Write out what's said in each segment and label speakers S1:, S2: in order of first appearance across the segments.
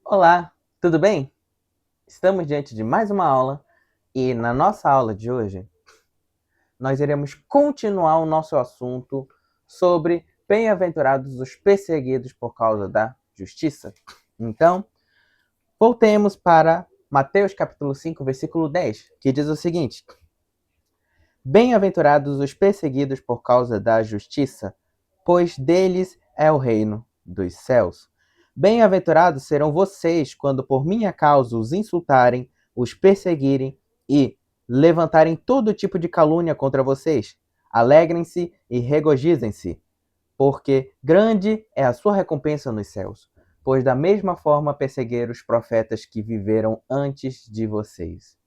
S1: Olá, tudo bem? Estamos diante de mais uma aula e na nossa aula de hoje nós iremos continuar o nosso assunto sobre bem-aventurados os perseguidos por causa da justiça. Então, voltemos para Mateus capítulo 5, versículo 10, que diz o seguinte: Bem-aventurados os perseguidos por causa da justiça, pois deles é o reino dos céus. Bem-aventurados serão vocês quando por minha causa os insultarem, os perseguirem e levantarem todo tipo de calúnia contra vocês. Alegrem-se e regozijem-se, porque grande é a sua recompensa nos céus, pois da mesma forma perseguiram os profetas que viveram antes de vocês.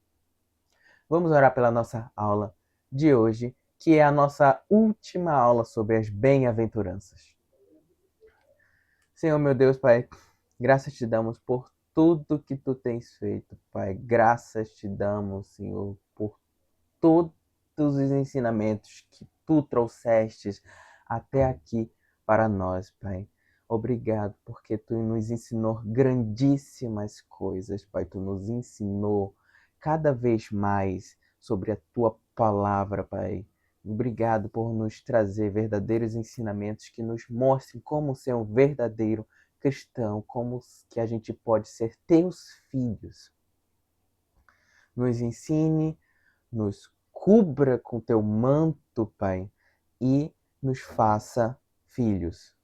S1: Vamos orar pela nossa aula de hoje, que é a nossa última aula sobre as bem-aventuranças. Senhor, meu Deus, Pai, graças te damos por tudo que tu tens feito, Pai. Graças te damos, Senhor, por todos os ensinamentos que tu trouxestes até aqui para nós, Pai. Obrigado, porque tu nos ensinou grandíssimas coisas, Pai. Tu nos ensinou cada vez mais sobre a tua palavra, Pai. Obrigado por nos trazer verdadeiros ensinamentos que nos mostrem como ser um verdadeiro cristão, como que a gente pode ser teus filhos. Nos ensine, nos cubra com teu manto, Pai, e nos faça filhos.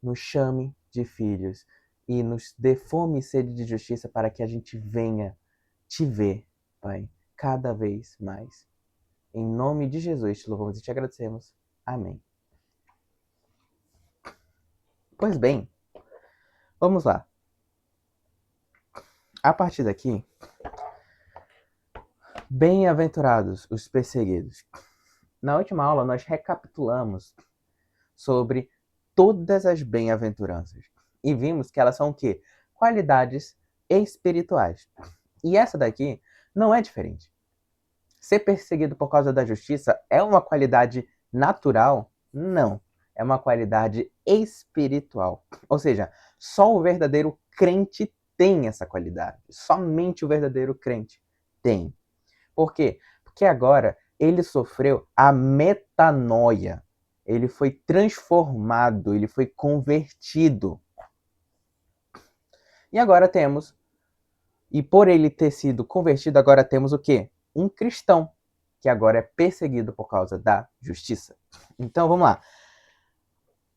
S1: Nos chame de filhos e nos dê fome e sede de justiça para que a gente venha te ver, Pai, cada vez mais. Em nome de Jesus, te louvamos e te agradecemos. Amém. Pois bem, vamos lá. A partir daqui, bem-aventurados os perseguidos. Na última aula, nós recapitulamos sobre todas as bem-aventuranças e vimos que elas são o quê? Qualidades espirituais. E essa daqui não é diferente. Ser perseguido por causa da justiça é uma qualidade natural? Não. É uma qualidade espiritual. Ou seja, só o verdadeiro crente tem essa qualidade. Somente o verdadeiro crente tem. Por quê? Porque agora ele sofreu a metanoia. Ele foi transformado, ele foi convertido. E agora temos, e por ele ter sido convertido, agora temos o quê? Um cristão, que agora é perseguido por causa da justiça. Então vamos lá.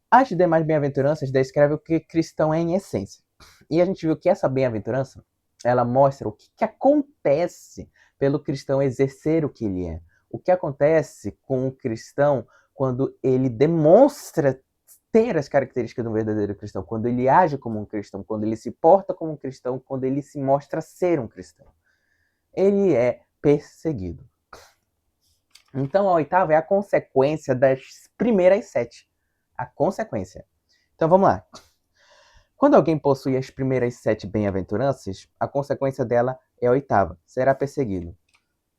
S1: As demais bem-aventuranças descrevem o que cristão é em essência. E a gente viu que essa bem-aventurança, ela mostra o que acontece pelo cristão exercer o que ele é. O que acontece com o cristão quando ele demonstra ter as características de um verdadeiro cristão, quando ele age como um cristão, quando ele se porta como um cristão, quando ele se mostra ser um cristão. Ele é perseguido. Então a oitava é a consequência das primeiras 7. A consequência. Então vamos lá. Quando alguém possui as primeiras 7 bem-aventuranças, a consequência dela é a oitava, será perseguido.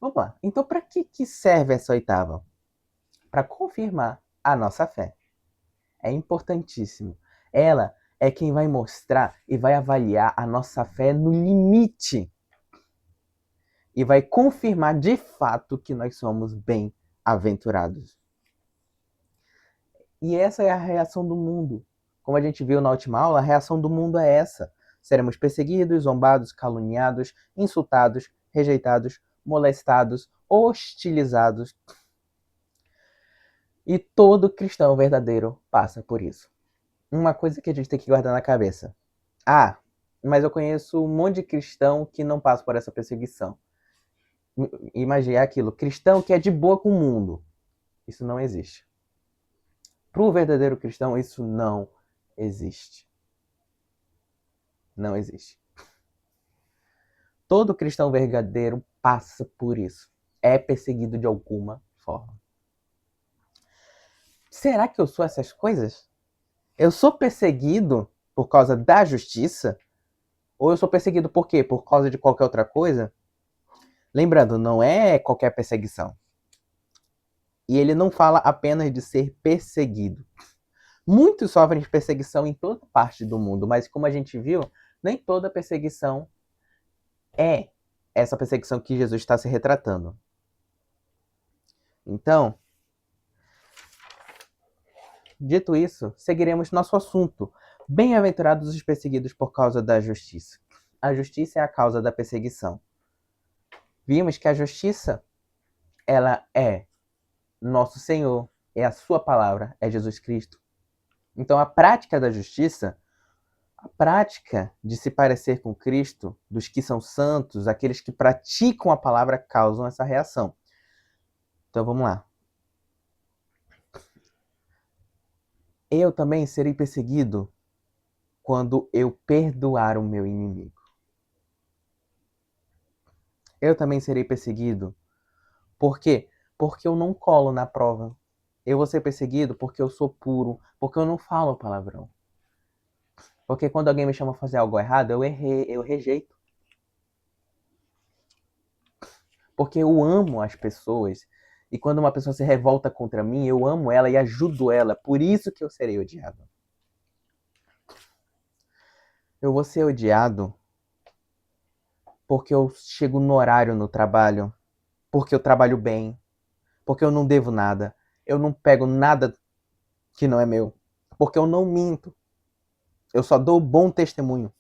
S1: Vamos lá. Então para que serve essa oitava? Para confirmar a nossa fé. É importantíssimo. Ela é quem vai mostrar e vai avaliar a nossa fé no limite. E vai confirmar de fato que nós somos bem-aventurados. E essa é a reação do mundo. Como a gente viu na última aula, a reação do mundo é essa. Seremos perseguidos, zombados, caluniados, insultados, rejeitados, molestados, hostilizados. E todo cristão verdadeiro passa por isso. Uma coisa que a gente tem que guardar na cabeça. Ah, mas eu conheço um monte de cristão que não passa por essa perseguição. Imagine aquilo, cristão que é de boa com o mundo. Isso não existe. Para o verdadeiro cristão, isso não existe. Não existe. Todo cristão verdadeiro passa por isso. É perseguido de alguma forma. Será que eu sou essas coisas? Eu sou perseguido por causa da justiça? Ou eu sou perseguido por quê? Por causa de qualquer outra coisa? Lembrando, não é qualquer perseguição. E ele não fala apenas de ser perseguido. Muitos sofrem de perseguição em toda parte do mundo, mas como a gente viu, nem toda perseguição é essa perseguição que Jesus está se retratando. Então, dito isso, seguiremos nosso assunto. Bem-aventurados os perseguidos por causa da justiça. A justiça é a causa da perseguição. Vimos que a justiça, ela é nosso Senhor, é a sua palavra, é Jesus Cristo. Então, a prática da justiça, a prática de se parecer com Cristo, dos que são santos, aqueles que praticam a palavra, causam essa reação. Então, vamos lá. Eu também serei perseguido quando eu perdoar o meu inimigo. Eu também serei perseguido. Por quê? Porque eu não colo na prova. Eu vou ser perseguido porque eu sou puro, porque eu não falo palavrão. Porque quando alguém me chama a fazer algo errado, eu rejeito. Porque eu amo as pessoas. E quando uma pessoa se revolta contra mim, eu amo ela e ajudo ela. Por isso que eu serei odiado. Eu vou ser odiado porque eu chego no horário no trabalho, porque eu trabalho bem, porque eu não devo nada, eu não pego nada que não é meu, porque eu não minto, eu só dou bom testemunho,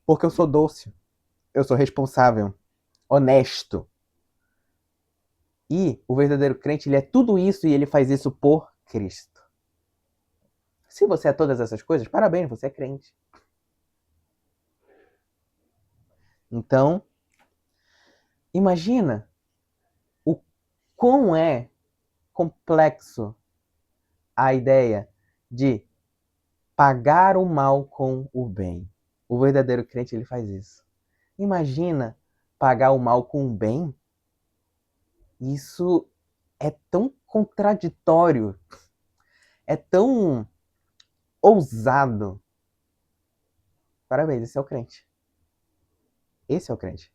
S1: porque eu sou doce, eu sou responsável, honesto. E o verdadeiro crente, ele é tudo isso e ele faz isso por Cristo. Se você é todas essas coisas, parabéns, você é crente. Então, imagina o quão é complexo a ideia de pagar o mal com o bem. O verdadeiro crente, ele faz isso. Imagina pagar o mal com o bem. Isso é tão contraditório, é tão ousado. Parabéns, esse é o crente. Esse é o crente.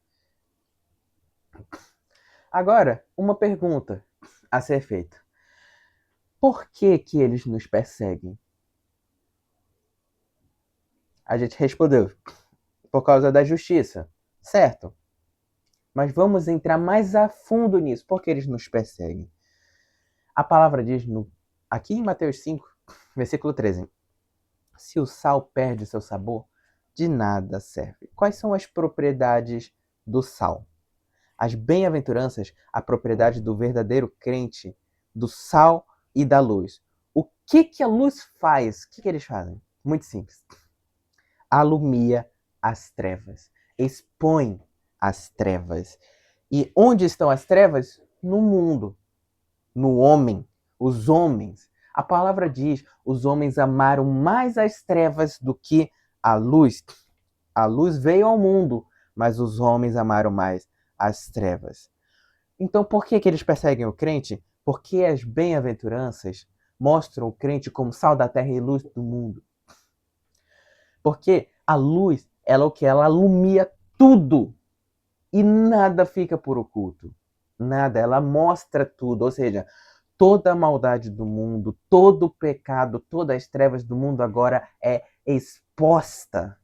S1: Agora, uma pergunta a ser feita. Por que que eles nos perseguem? A gente respondeu, por causa da justiça, certo? Mas vamos entrar mais a fundo nisso. Por que eles nos perseguem? A palavra diz aqui em Mateus 5, versículo 13: se o sal perde o seu sabor, de nada serve. Quais são as propriedades do sal? As bem-aventuranças, a propriedade do verdadeiro crente, do sal e da luz. O que que a luz faz? O que que eles fazem? Muito simples. Alumia as trevas, expõe as trevas. E onde estão as trevas? No mundo, no homem, os homens. A palavra diz, os homens amaram mais as trevas do que a luz. A luz veio ao mundo, mas os homens amaram mais as trevas. Então, por que que eles perseguem o crente? Porque as bem-aventuranças mostram o crente como sal da terra e luz do mundo. Porque a luz, ela é o que? Ela alumia tudo e nada fica por oculto. Nada, ela mostra tudo. Ou seja, toda a maldade do mundo, todo o pecado, todas as trevas do mundo agora é exposta.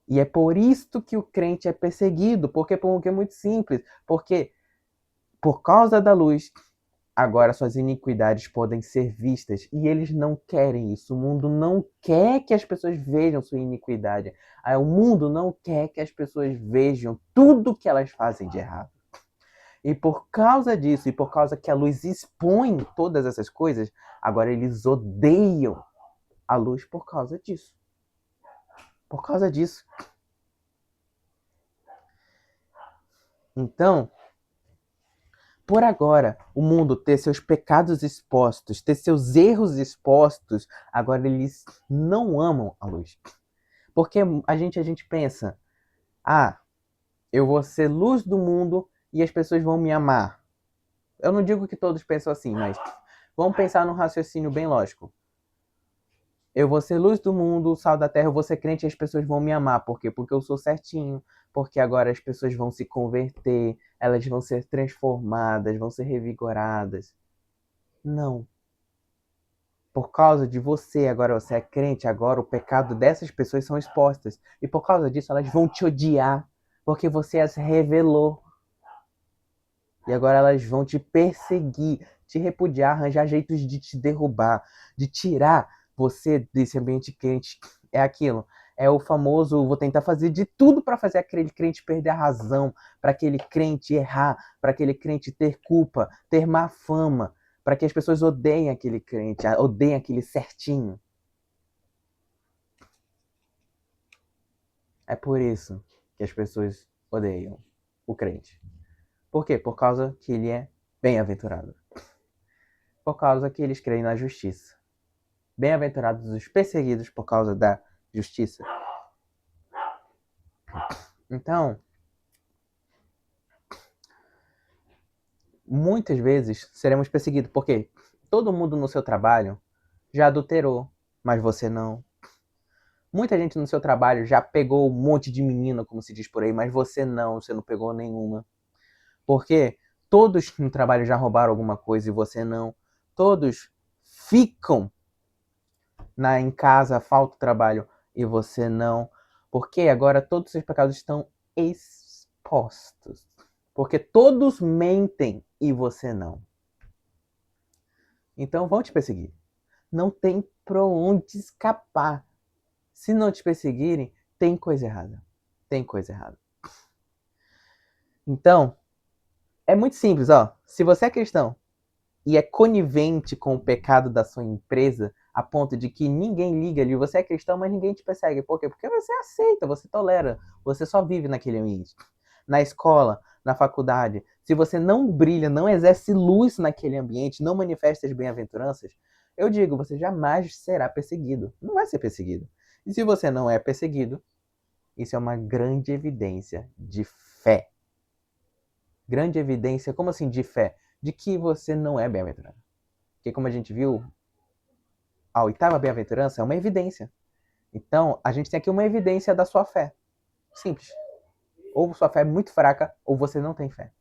S1: E é por isso que o crente é perseguido, porque é muito simples, porque por causa da luz, agora suas iniquidades podem ser vistas, e eles não querem isso. O mundo não quer que as pessoas vejam sua iniquidade. O mundo não quer que as pessoas vejam tudo que elas fazem de errado. E por causa disso, e por causa que a luz expõe todas essas coisas, agora eles odeiam a luz por causa disso. Por causa disso. Então, por agora, o mundo ter seus pecados expostos, ter seus erros expostos, agora eles não amam a luz. Porque a gente pensa, eu vou ser luz do mundo e as pessoas vão me amar. Eu não digo que todos pensam assim, mas vamos pensar num raciocínio bem lógico. Eu vou ser luz do mundo, sal da terra, eu vou ser crente e as pessoas vão me amar. Por quê? Porque eu sou certinho. Porque agora as pessoas vão se converter, elas vão ser transformadas, vão ser revigoradas. Não. Por causa de você, agora você é crente, agora o pecado dessas pessoas são expostas. E por causa disso elas vão te odiar, porque você as revelou. E agora elas vão te perseguir, te repudiar, arranjar jeitos de te derrubar, de tirar você desse ambiente crente. É aquilo. É o famoso, vou tentar fazer de tudo para fazer aquele crente perder a razão, para aquele crente errar, para aquele crente ter culpa, ter má fama, para que as pessoas odeiem aquele crente, odeiem aquele certinho. É por isso que as pessoas odeiam o crente. Por quê? Por causa que ele é bem-aventurado. Por causa que eles creem na justiça. Bem-aventurados os perseguidos por causa da justiça. Então, muitas vezes seremos perseguidos, porque todo mundo no seu trabalho já adulterou, mas você não. Muita gente no seu trabalho já pegou um monte de menina, como se diz por aí, mas você não pegou nenhuma. Porque todos no trabalho já roubaram alguma coisa e você não. Todos ficam em casa, falta trabalho e você não. Porque agora todos os seus pecados estão expostos. Porque todos mentem e você não. Então vão te perseguir. Não tem pra onde escapar. Se não te perseguirem, tem coisa errada. Tem coisa errada. Então, é muito simples, ó. Se você é cristão e é conivente com o pecado da sua empresa, a ponto de que ninguém liga ali, você é cristão, mas ninguém te persegue. Por quê? Porque você aceita, você tolera, você só vive naquele ambiente. Na escola, na faculdade, se você não brilha, não exerce luz naquele ambiente, não manifesta as bem-aventuranças, eu digo, você jamais será perseguido. Não vai ser perseguido. E se você não é perseguido, isso é uma grande evidência de fé. Grande evidência, como assim de fé? De que você não é bem-aventurado. Porque como a gente viu, a oitava bem-aventurança é uma evidência. Então, a gente tem aqui uma evidência da sua fé. Simples. Ou sua fé é muito fraca, ou você não tem fé.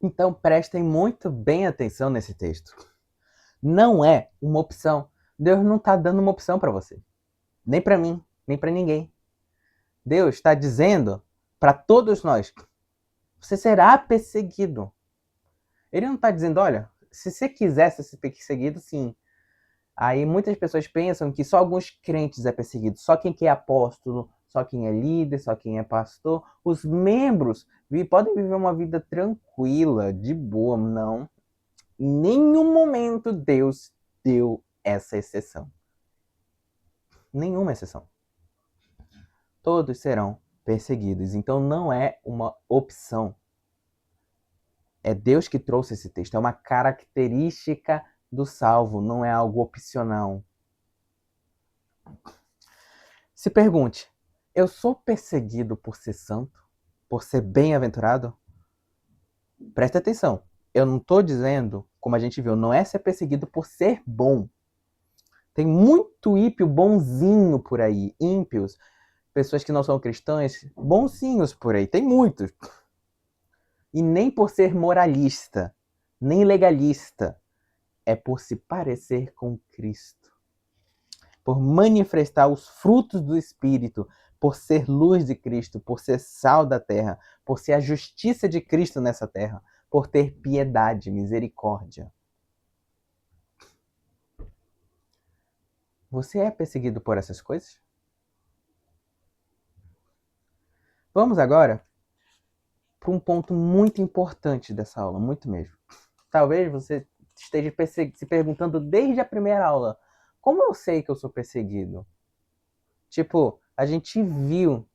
S1: Então, prestem muito bem atenção nesse texto. Não é uma opção. Deus não está dando uma opção para você. Nem para mim, nem para ninguém. Deus está dizendo para todos nós, você será perseguido. Ele não está dizendo, olha, se você quisesse ser perseguido, sim. Aí muitas pessoas pensam que só alguns crentes é perseguido, só quem é apóstolo, só quem é líder, só quem é pastor. Os membros podem viver uma vida tranquila, de boa. Não. Em nenhum momento Deus deu essa exceção. Nenhuma exceção. Todos serão perseguidos. Então não é uma opção. É Deus que trouxe esse texto. É uma característica do salvo, não é algo opcional. Se pergunte, eu sou perseguido por ser santo? Por ser bem-aventurado? Presta atenção. Eu não estou dizendo, como a gente viu, não é ser perseguido por ser bom. Tem muito ímpio bonzinho por aí. Ímpios, pessoas que não são cristãs, bonzinhos por aí. Tem muitos. E nem por ser moralista, nem legalista. É por se parecer com Cristo. Por manifestar os frutos do Espírito, por ser luz de Cristo, por ser sal da terra, por ser a justiça de Cristo nessa terra, por ter piedade, misericórdia. Você é perseguido por essas coisas? Vamos agora para um ponto muito importante dessa aula, muito mesmo. Talvez você esteja se perguntando desde a primeira aula, como eu sei que eu sou perseguido? Tipo, a gente viu,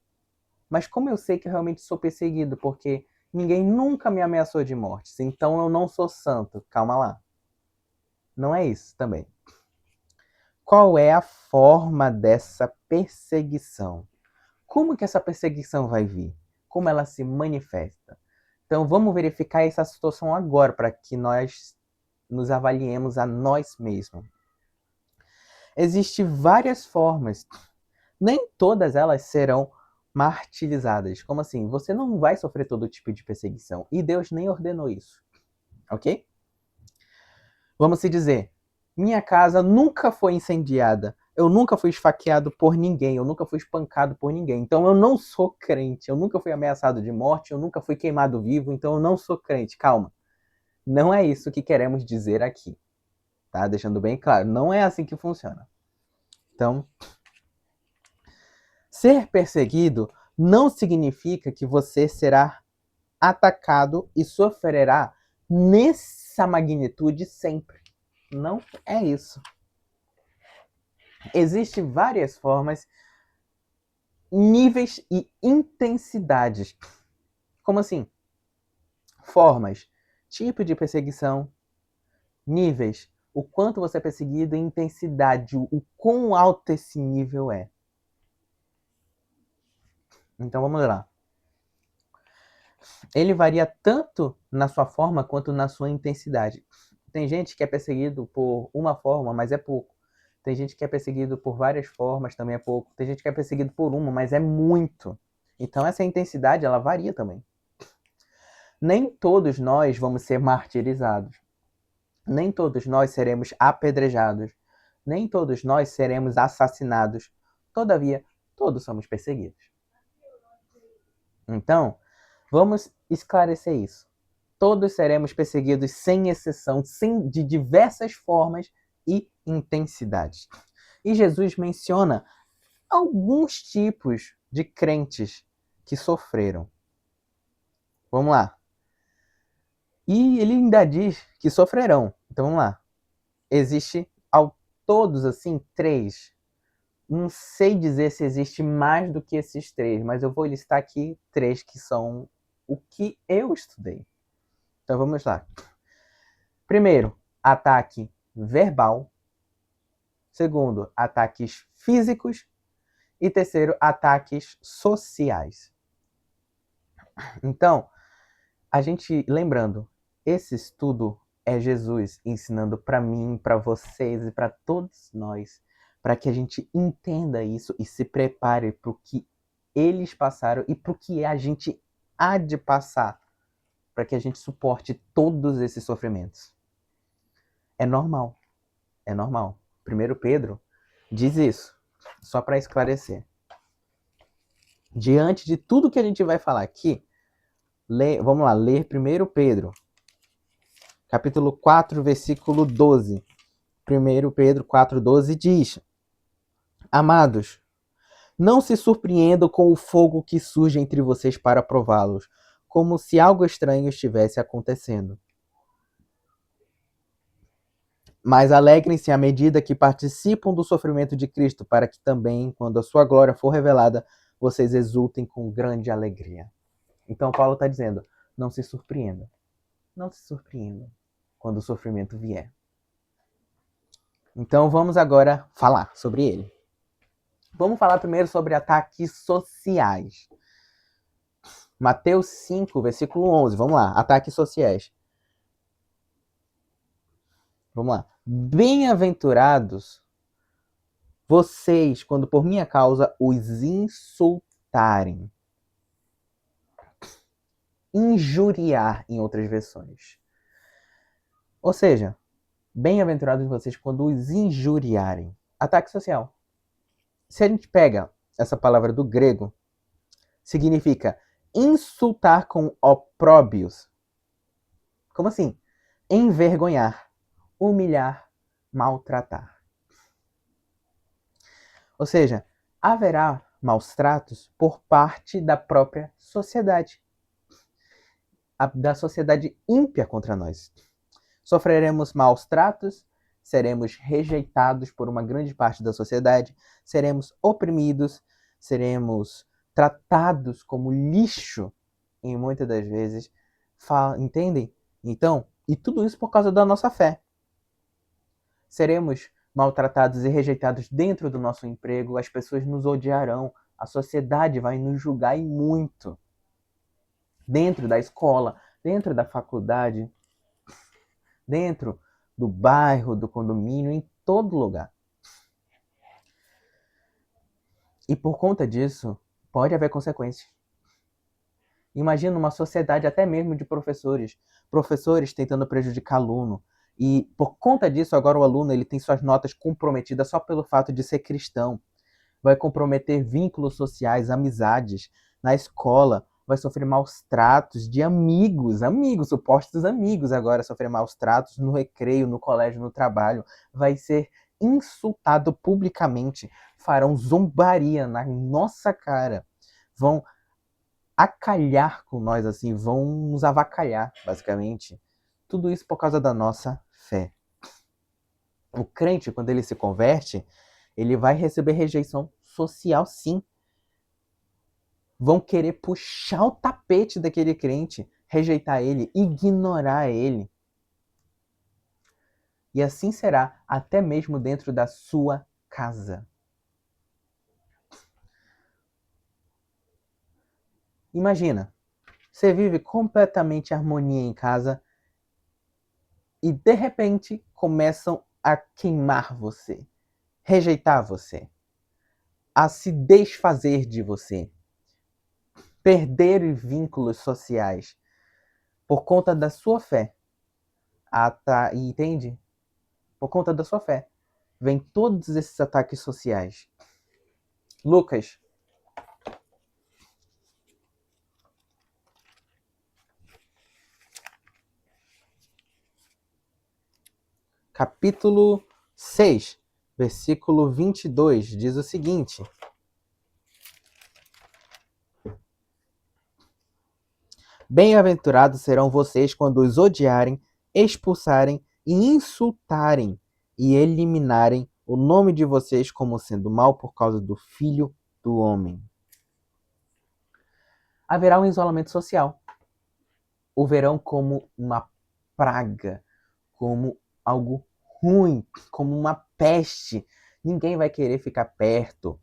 S1: mas como eu sei que eu realmente sou perseguido? Porque ninguém nunca me ameaçou de morte, então eu não sou santo. Calma lá. Não é isso também. Qual é a forma dessa perseguição? Como que essa perseguição vai vir? Como ela se manifesta? Então vamos verificar essa situação agora para que nós nos avaliemos a nós mesmos. Existem várias formas. Nem todas elas serão martirizadas. Como assim? Você não vai sofrer todo tipo de perseguição. E Deus nem ordenou isso. Ok? Vamos se dizer, minha casa nunca foi incendiada. Eu nunca fui esfaqueado por ninguém, eu nunca fui espancado por ninguém. Então eu não sou crente, eu nunca fui ameaçado de morte, eu nunca fui queimado vivo, então eu não sou crente. Calma. Não é isso que queremos dizer aqui, tá? Deixando bem claro, não é assim que funciona. Então, ser perseguido não significa que você será atacado e sofrerá nessa magnitude sempre. Não é isso. Existem várias formas, níveis e intensidades. Como assim? Formas, tipo de perseguição, níveis, o quanto você é perseguido e intensidade, o quão alto esse nível é. Então vamos lá. Ele varia tanto na sua forma quanto na sua intensidade. Tem gente que é perseguido por uma forma, mas é pouco. Tem gente que é perseguido por várias formas, também é pouco. Tem gente que é perseguido por uma, mas é muito. Então essa intensidade, ela varia também. Nem todos nós vamos ser martirizados. Nem todos nós seremos apedrejados. Nem todos nós seremos assassinados. Todavia, todos somos perseguidos. Então, vamos esclarecer isso. Todos seremos perseguidos sem exceção, de diversas formas e intensidades. E Jesus menciona alguns tipos de crentes que sofreram. Vamos lá. E ele ainda diz que sofrerão. Então vamos lá. Existe ao todos assim 3. Não sei dizer se existe mais do que esses 3, mas eu vou listar aqui 3 que são o que eu estudei. Então vamos lá. Primeiro, ataque verbal. Segundo, ataques físicos. E terceiro, ataques sociais. Então, a gente, lembrando, esse estudo é Jesus ensinando para mim, para vocês e para todos nós, para que a gente entenda isso e se prepare para o que eles passaram e para o que a gente há de passar, para que a gente suporte todos esses sofrimentos. É normal, é normal. 1 Pedro diz isso, só para esclarecer. Diante de tudo que a gente vai falar aqui, vamos lá, ler 1 Pedro, capítulo 4, versículo 12. 1 Pedro 4,12 diz: Amados, não se surpreendam com o fogo que surge entre vocês para prová-los, como se algo estranho estivesse acontecendo. Mas alegrem-se à medida que participam do sofrimento de Cristo, para que também, quando a sua glória for revelada, vocês exultem com grande alegria. Então Paulo está dizendo, não se surpreenda. Não se surpreenda quando o sofrimento vier. Então vamos agora falar sobre ele. Vamos falar primeiro sobre ataques sociais. Mateus 5, versículo 11. Vamos lá, ataques sociais. Vamos lá. Bem-aventurados vocês, quando por minha causa os insultarem. Injuriar, em outras versões. Ou seja, bem-aventurados vocês quando os injuriarem. Ataque social. Se a gente pega essa palavra do grego, significa insultar com opróbios. Como assim? Envergonhar, humilhar, maltratar. Ou seja, haverá maus tratos por parte da própria sociedade. Da sociedade ímpia contra nós. Sofreremos maus tratos, seremos rejeitados por uma grande parte da sociedade, seremos oprimidos, seremos tratados como lixo, em muitas das vezes. Entendem? Então, e tudo isso por causa da nossa fé. Seremos maltratados e rejeitados dentro do nosso emprego, as pessoas nos odiarão, a sociedade vai nos julgar e muito. Dentro da escola, dentro da faculdade, dentro do bairro, do condomínio, em todo lugar. E por conta disso, pode haver consequências. Imagina uma sociedade até mesmo de professores. Professores tentando prejudicar aluno. E por conta disso, agora o aluno ele tem suas notas comprometidas só pelo fato de ser cristão. Vai comprometer vínculos sociais, amizades na escola, vai sofrer maus tratos de amigos, supostos amigos agora sofrer maus tratos no recreio, no colégio, no trabalho, vai ser insultado publicamente, farão zombaria na nossa cara, vão acalhar com nós assim, vão nos avacalhar, basicamente. Tudo isso por causa da nossa fé. O crente, quando ele se converte, ele vai receber rejeição social, sim. Vão querer puxar o tapete daquele crente, rejeitar ele, ignorar ele. E assim será até mesmo dentro da sua casa. Imagina, você vive completamente em harmonia em casa e de repente começam a queimar você, rejeitar você, a se desfazer de você, perder vínculos sociais por conta da sua fé. Entende? Por conta da sua fé. Vem todos esses ataques sociais. Lucas, capítulo 6, versículo 22, diz o seguinte: Bem-aventurados serão vocês quando os odiarem, expulsarem e insultarem e eliminarem o nome de vocês como sendo mal por causa do Filho do Homem. Haverá um isolamento social. O verão como uma praga, como algo ruim, como uma peste. Ninguém vai querer ficar perto.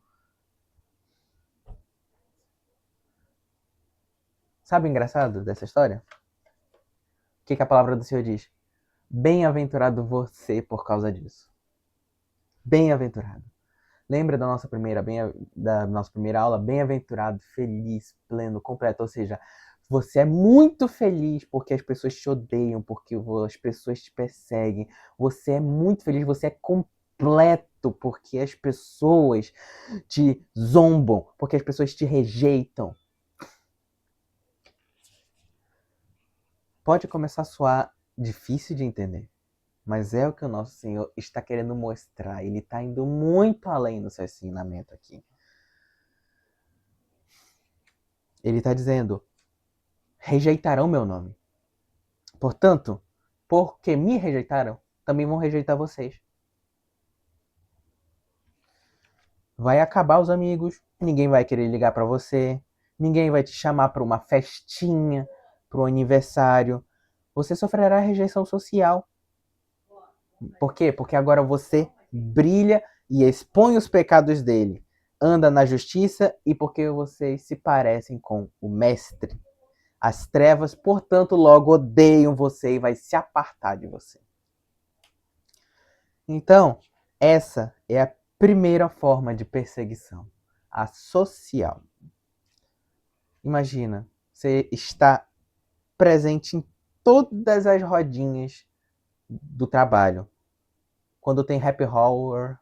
S1: Sabe o engraçado dessa história? O que a palavra do Senhor diz? Bem-aventurado você por causa disso. Bem-aventurado. Lembra da nossa primeira aula? Bem-aventurado, feliz, pleno, completo. Ou seja, você é muito feliz porque as pessoas te odeiam, porque as pessoas te perseguem. Você é muito feliz, você é completo porque as pessoas te zombam, porque as pessoas te rejeitam. Pode começar a soar difícil de entender, mas é o que o nosso Senhor está querendo mostrar. Ele está indo muito além no seu ensinamento aqui. Ele está dizendo: rejeitarão meu nome. Portanto, porque me rejeitaram, também vão rejeitar vocês. Vai acabar os amigos, ninguém vai querer ligar para você, ninguém vai te chamar para uma festinha, para um aniversário. Você sofrerá rejeição social. Por quê? Porque agora você brilha e expõe os pecados dele. Anda na justiça e porque vocês se parecem com o mestre. As trevas, portanto, logo odeiam você e vai se apartar de você. Então, essa é a primeira forma de perseguição, a social. Imagina, você está presente em todas as rodinhas do trabalho. Quando tem happy hour,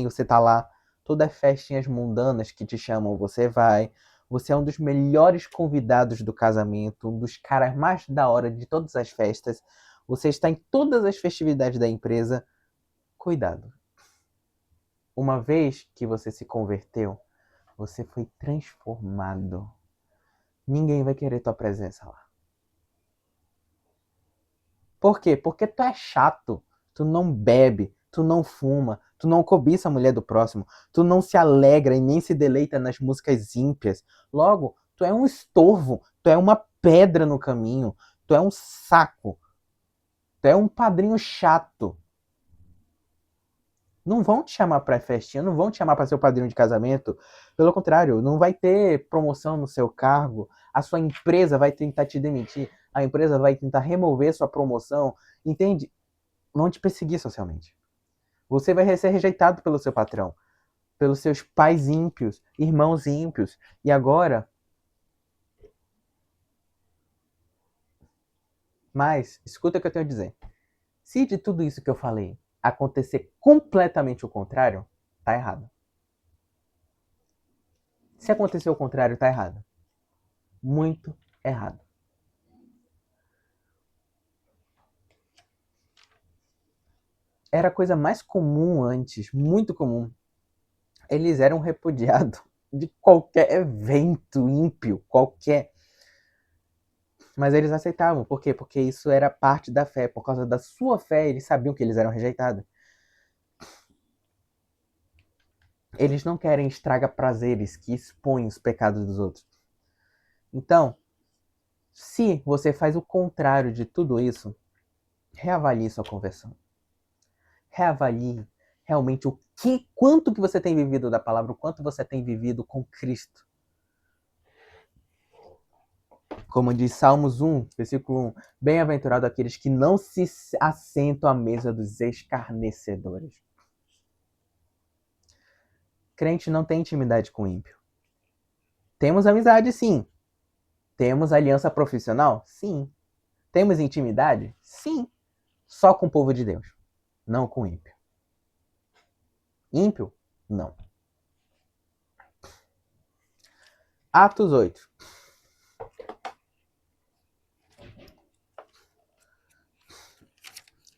S1: você tá lá, todas as festinhas mundanas que te chamam, você vai. Você é um dos melhores convidados do casamento, um dos caras mais da hora de todas as festas. Você está em todas as festividades da empresa. Cuidado. Uma vez que você se converteu, você foi transformado. Ninguém vai querer tua presença lá. Por quê? Porque tu é chato. Tu não bebe, tu não fuma, tu não cobiça a mulher do próximo, tu não se alegra e nem se deleita nas músicas ímpias. Logo, tu é um estorvo, tu é uma pedra no caminho, tu é um saco, tu é um padrinho chato. Não vão te chamar para festinha, não vão te chamar para ser o padrinho de casamento. Pelo contrário, não vai ter promoção no seu cargo. A sua empresa vai tentar te demitir. A empresa vai tentar remover sua promoção. Entende? Vão te perseguir socialmente. Você vai ser rejeitado pelo seu patrão, pelos seus pais ímpios, irmãos ímpios. E agora, Mas, escuta o que eu tenho a dizer. Se de tudo isso que eu falei acontecer completamente o contrário, tá errado. Se acontecer o contrário, tá errado. Muito errado. Era a coisa mais comum antes, muito comum. Eles eram repudiados de qualquer evento ímpio, qualquer. Mas eles aceitavam. Por quê? Porque isso era parte da fé. Por causa da sua fé, eles sabiam que eles eram rejeitados. Eles não querem estragar prazeres que expõem os pecados dos outros. Então, se você faz o contrário de tudo isso, reavalie sua conversão. Reavalie realmente quanto que você tem vivido da palavra, o quanto você tem vivido com Cristo. Como diz Salmos 1, versículo 1, bem-aventurado aqueles que não se assentam à mesa dos escarnecedores. Crente não tem intimidade com o ímpio. Temos amizade, sim. Temos aliança profissional? Sim. Temos intimidade? Sim. Só com o povo de Deus, não com o ímpio. Ímpio? Não. Atos 8.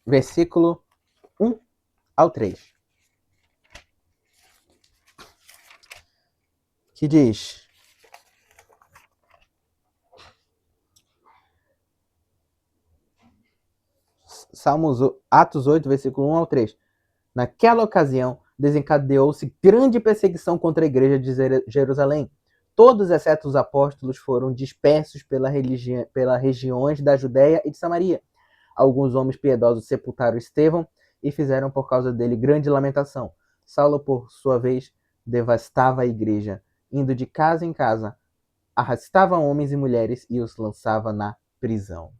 S1: Versículo 1 ao 3. Que diz: Atos 8, versículo 1 ao 3. Naquela ocasião, desencadeou-se grande perseguição contra a igreja de Jerusalém. Todos, exceto os apóstolos, foram dispersos pelas regiões da Judéia e de Samaria. Alguns homens piedosos sepultaram Estevão e fizeram por causa dele grande lamentação. Saulo, por sua vez, devastava a igreja, indo de casa em casa, arrastava homens e mulheres e os lançava na prisão.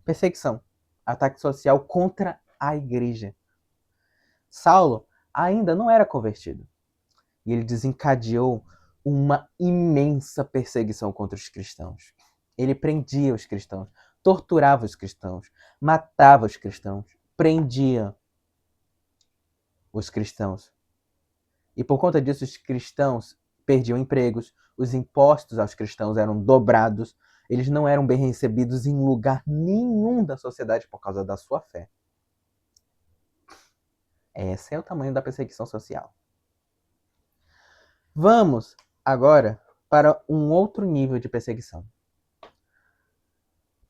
S1: Perseguição. Ataque social contra a igreja. Saulo ainda não era convertido. E ele desencadeou uma imensa perseguição contra os cristãos. Ele prendia os cristãos, torturava os cristãos, matava os cristãos, prendia os cristãos. E por conta disso, os cristãos perdiam empregos, os impostos aos cristãos eram dobrados, eles não eram bem recebidos em lugar nenhum da sociedade por causa da sua fé. Esse é o tamanho da perseguição social. Vamos agora para um outro nível de perseguição.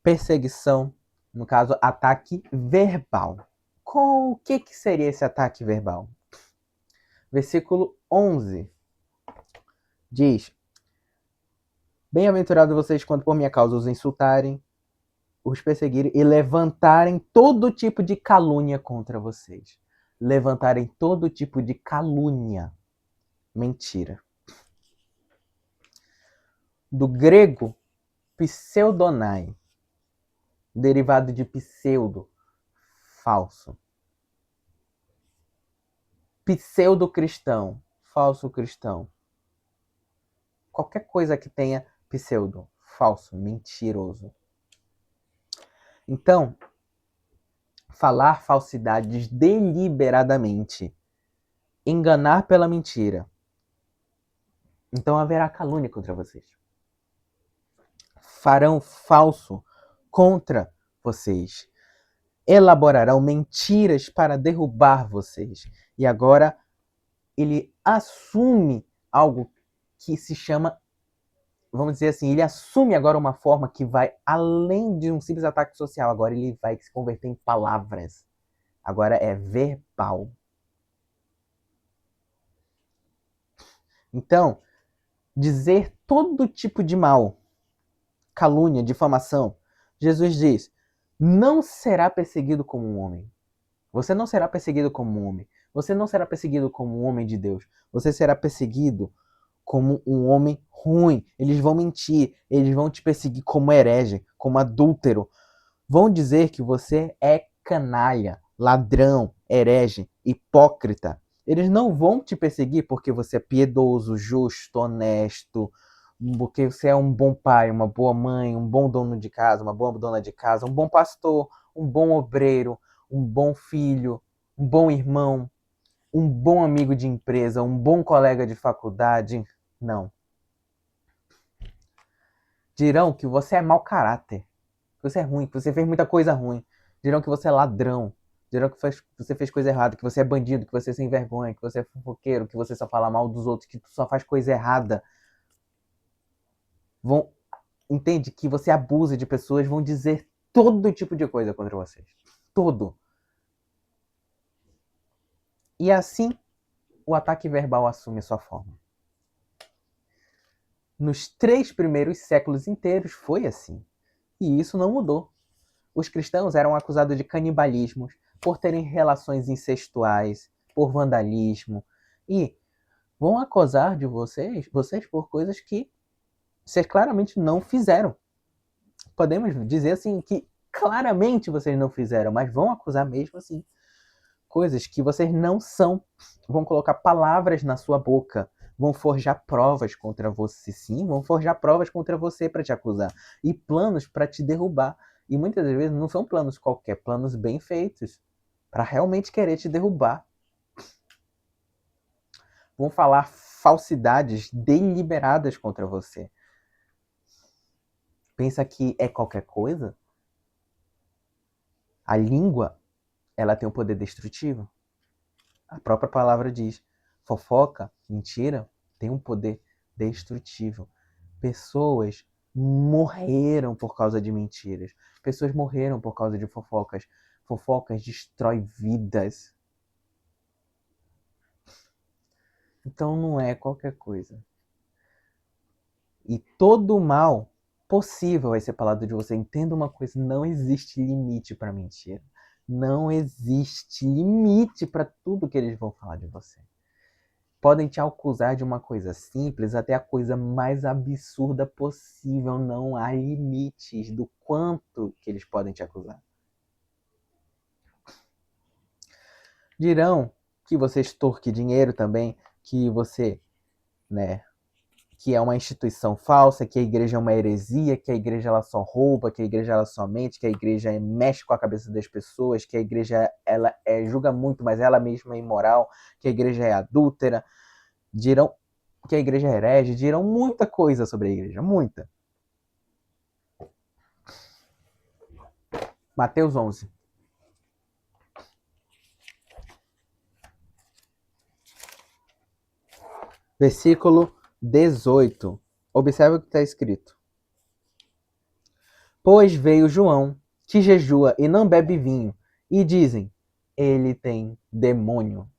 S1: Perseguição, no caso, ataque verbal. O que seria esse ataque verbal? Versículo 11 diz: bem-aventurados vocês quando por minha causa os insultarem, os perseguirem e levantarem todo tipo de calúnia contra vocês. Levantarem todo tipo de calúnia. Mentira. Do grego, pseudonai, derivado de pseudo, falso. Pseudo-cristão, falso cristão. Qualquer coisa que tenha pseudo, falso, mentiroso. Então, falar falsidades deliberadamente, enganar pela mentira. Então haverá calúnia contra vocês. Farão falso contra vocês. Elaborarão mentiras para derrubar vocês. E agora ele assume algo que se chama, vamos dizer assim, ele assume agora uma forma que vai além de um simples ataque social. Agora ele vai se converter em palavras. Agora é verbal. Então, dizer todo tipo de mal, calúnia, difamação, Jesus diz: não será perseguido como um homem. Você não será perseguido como um homem. Você não será perseguido como um homem de Deus. Você será perseguido como um homem ruim. Eles vão mentir. Eles vão te perseguir como herege, como adúltero. Vão dizer que você é canalha, ladrão, herege, hipócrita. Eles não vão te perseguir porque você é piedoso, justo, honesto, porque você é um bom pai, uma boa mãe, um bom dono de casa, uma boa dona de casa, um bom pastor, um bom obreiro, um bom filho, um bom irmão, um bom amigo de empresa, um bom colega de faculdade. Não. Dirão que você é mau caráter, que você é ruim, que você fez muita coisa ruim. Dirão que você é ladrão. Dirão que você fez coisa errada, que você é bandido, que você é sem vergonha, que você é fofoqueiro, que você só fala mal dos outros, que tu só faz coisa errada. Entende? Que você abusa de pessoas, vão dizer todo tipo de coisa contra vocês. Todo. E assim, o ataque verbal assume sua forma. Nos 3 primeiros séculos inteiros foi assim. E isso não mudou. Os cristãos eram acusados de canibalismo, por terem relações incestuais, por vandalismo. E vão acusar de vocês por coisas que vocês claramente não fizeram. Podemos dizer assim que claramente vocês não fizeram, mas vão acusar mesmo assim. Coisas que vocês não são. Vão colocar palavras na sua boca. Vão forjar provas contra você, sim. Vão forjar provas contra você para te acusar. E planos para te derrubar. E muitas das vezes não são planos qualquer, planos bem feitos. Para realmente querer te derrubar. Vão falar falsidades deliberadas contra você. Pensa que é qualquer coisa? A língua, ela tem um poder destrutivo. A própria palavra diz: fofoca, mentira, tem um poder destrutivo. Pessoas morreram por causa de mentiras. Pessoas morreram por causa de fofocas. Fofocas destrói vidas. Então não é qualquer coisa. E todo o mal possível vai ser falado de você. Entenda uma coisa: não existe limite para mentira. Não existe limite para tudo que eles vão falar de você. Podem te acusar de uma coisa simples até a coisa mais absurda possível. Não há limites do quanto que eles podem te acusar. Dirão que você extorque dinheiro também, que você, que é uma instituição falsa, que a igreja é uma heresia, que a igreja ela só rouba, que a igreja ela só mente, que a igreja mexe com a cabeça das pessoas, que a igreja ela julga muito, mas ela mesma é imoral, que a igreja é adúltera. Dirão que a igreja é herege, dirão muita coisa sobre a igreja, muita. Mateus 11. Versículo 18. Observe o que está escrito. Pois veio João, que jejua e não bebe vinho, e dizem: ele tem demônio.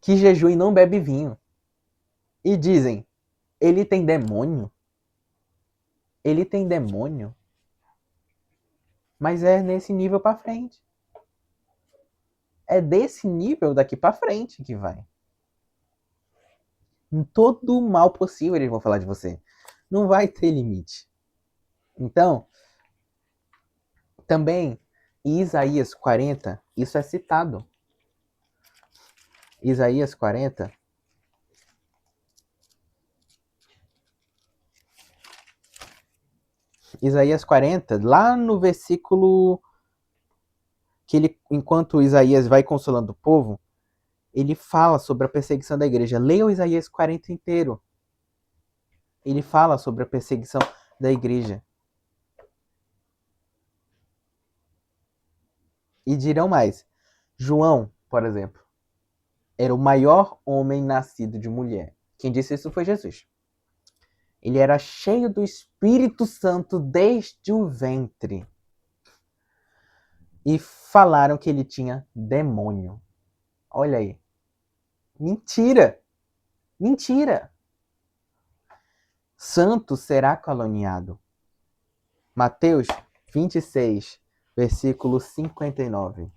S1: Que jejua e não bebe vinho. E dizem: ele tem demônio. Ele tem demônio. Mas é nesse nível para frente. É desse nível daqui para frente que vai. Em todo o mal possível eles vão falar de você. Não vai ter limite. Então, também em Isaías 40, isso é citado. Isaías 40. Isaías 40, lá no versículo que ele, enquanto Isaías vai consolando o povo, ele fala sobre a perseguição da igreja. Leia o Isaías 40 inteiro. Ele fala sobre a perseguição da igreja. E dirão mais. João, por exemplo, era o maior homem nascido de mulher. Quem disse isso foi Jesus. Ele era cheio do Espírito Santo desde o ventre. E falaram que ele tinha demônio. Olha aí. Mentira! Mentira! Santo será caluniado. Mateus 26, versículo 59.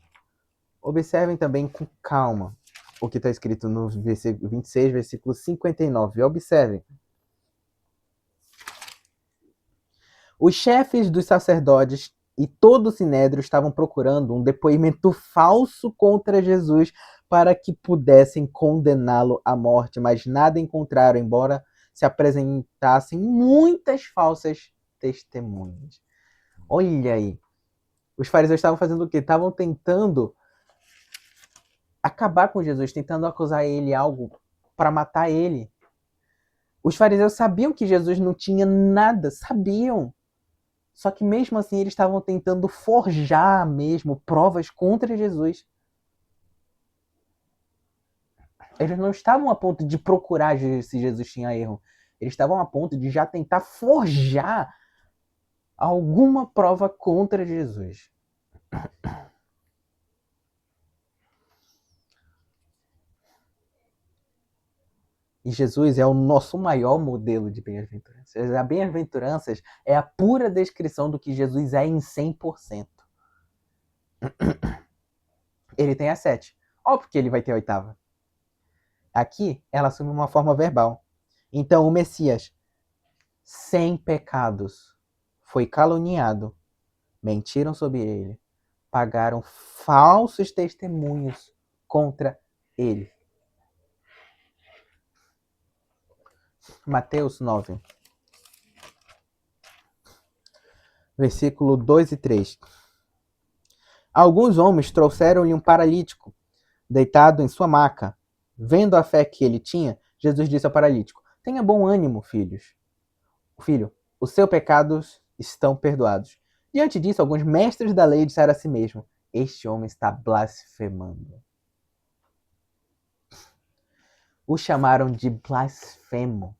S1: Observem também com calma o que está escrito no versículo 26, versículo 59. Observem. Os chefes dos sacerdotes e todo o sinédrio estavam procurando um depoimento falso contra Jesus para que pudessem condená-lo à morte, mas nada encontraram, embora se apresentassem muitas falsas testemunhas. Olha aí. Os fariseus estavam fazendo o quê? Estavam tentando acabar com Jesus, tentando acusar ele algo para matar ele. Os fariseus sabiam que Jesus não tinha nada, sabiam. Só que mesmo assim eles estavam tentando forjar mesmo provas contra Jesus. Eles não estavam a ponto de procurar se Jesus tinha erro. Eles estavam a ponto de já tentar forjar alguma prova contra Jesus. E Jesus é o nosso maior modelo de bem-aventuranças. A bem-aventuranças é a pura descrição do que Jesus é em 100%. Ele tem a 7. Óbvio que ele vai ter a 8ª. Aqui, ela assume uma forma verbal. Então, o Messias, sem pecados, foi caluniado, mentiram sobre ele, pagaram falsos testemunhos contra ele. Mateus 9, versículo 2 e 3. Alguns homens trouxeram-lhe um paralítico, deitado em sua maca. Vendo a fé que ele tinha, Jesus disse ao paralítico: tenha bom ânimo, filho, os seus pecados estão perdoados. Diante disso, alguns mestres da lei disseram a si mesmo: este homem está blasfemando. O chamaram de blasfemo,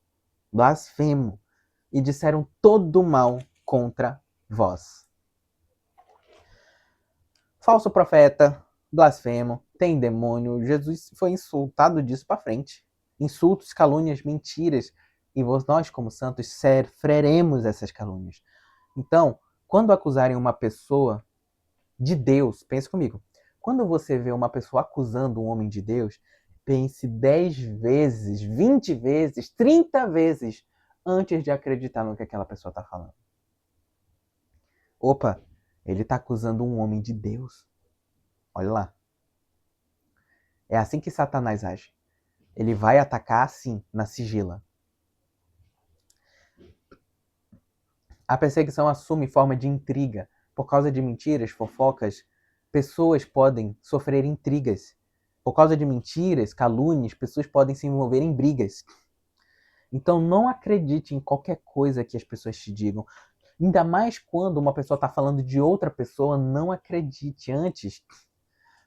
S1: e disseram todo mal contra vós. Falso profeta, blasfemo, tem demônio. Jesus foi insultado disso para frente. Insultos, calúnias, mentiras. E nós, como santos, sofreremos essas calúnias. Então, quando acusarem uma pessoa de Deus, pense comigo. Quando você vê uma pessoa acusando um homem de Deus, pense 10 vezes, 20 vezes, 30 vezes antes de acreditar no que aquela pessoa está falando. Opa, ele está acusando um homem de Deus. Olha lá. É assim que Satanás age. Ele vai atacar assim, na sigila. A perseguição assume forma de intriga. Por causa de mentiras, fofocas, pessoas podem sofrer intrigas. Por causa de mentiras, calúnias, pessoas podem se envolver em brigas. Então não acredite em qualquer coisa que as pessoas te digam. Ainda mais quando uma pessoa está falando de outra pessoa, não acredite antes.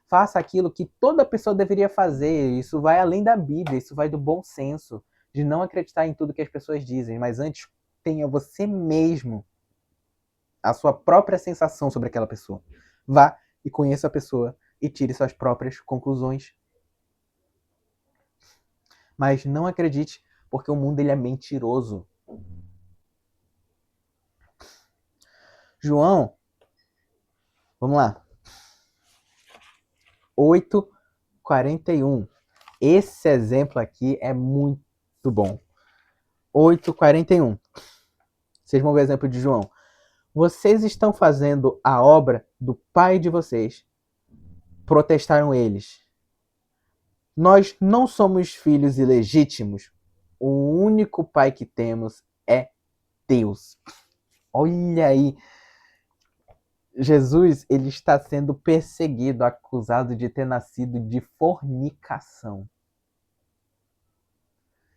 S1: Faça aquilo que toda pessoa deveria fazer. Isso vai além da Bíblia, isso vai do bom senso, de não acreditar em tudo que as pessoas dizem, mas antes tenha você mesmo a sua própria sensação sobre aquela pessoa. Vá e conheça a pessoa e tire suas próprias conclusões. Mas não acredite, porque o mundo ele é mentiroso. João, vamos lá. 8:41. Esse exemplo aqui é muito bom. 8:41. Vocês vão ver o exemplo de João. Vocês estão fazendo a obra do pai de vocês. Protestaram eles. Nós não somos filhos ilegítimos. O único pai que temos é Deus. Olha aí. Jesus, ele está sendo perseguido, acusado de ter nascido de fornicação.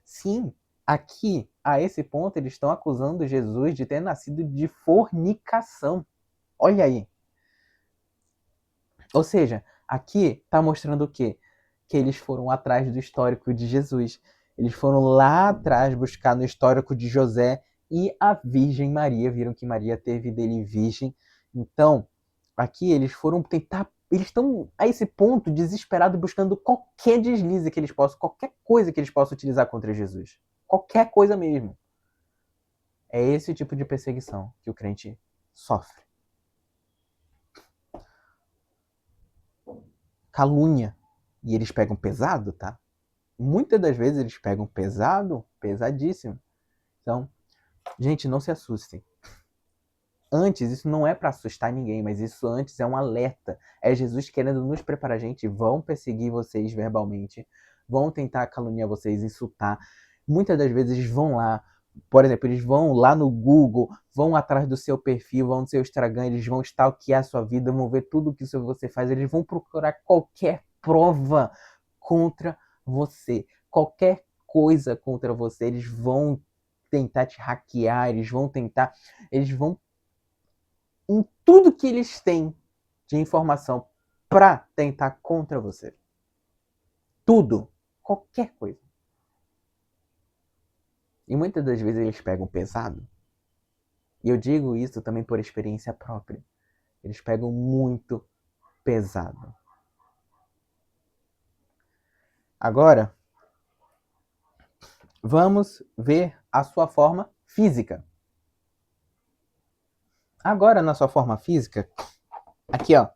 S1: Sim, aqui, a esse ponto, eles estão acusando Jesus de ter nascido de fornicação. Olha aí. Ou seja, aqui está mostrando o quê? Que eles foram atrás do histórico de Jesus. Eles foram lá atrás buscar no histórico de José e a Virgem Maria. Viram que Maria teve dele virgem. Então, aqui eles foram tentar... Eles estão a esse ponto desesperados buscando qualquer deslize que eles possam, qualquer coisa que eles possam utilizar contra Jesus. Qualquer coisa mesmo. É esse tipo de perseguição que o crente sofre. Calúnia. E eles pegam pesado, tá? Muitas das vezes eles pegam pesado, pesadíssimo. Então, gente, não se assustem. antes, isso não é para assustar ninguém, mas isso antes é um alerta. É Jesus querendo nos preparar, gente. Vão perseguir vocês verbalmente, vão tentar caluniar vocês, insultar. Muitas das vezes eles vão lá, por exemplo, eles vão lá no Google, vão atrás do seu perfil, vão no seu Instagram, eles vão stalkear a sua vida, vão ver tudo o que você faz, eles vão procurar qualquer prova contra você, qualquer coisa contra você, eles vão tentar te hackear, eles vão em tudo que eles têm de informação para tentar contra você. Tudo, qualquer coisa. E muitas das vezes eles pegam pesado. E eu digo isso também por experiência própria. Eles pegam muito pesado. Agora, vamos ver a sua forma física. Agora, na sua forma física, aqui ó,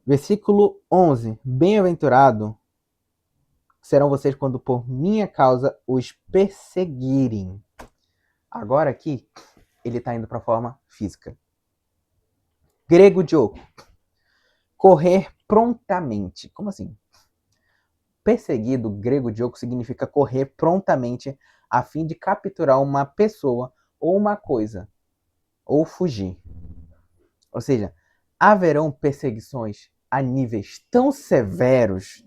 S1: versículo 11. Bem-aventurado serão vocês quando por minha causa os perseguirem. Agora aqui, ele está indo para a forma física. Grego Diogo. Correr prontamente. Como assim? Perseguido, grego Diogo, significa correr prontamente a fim de capturar uma pessoa ou uma coisa, ou fugir. Ou seja, haverão perseguições a níveis tão severos,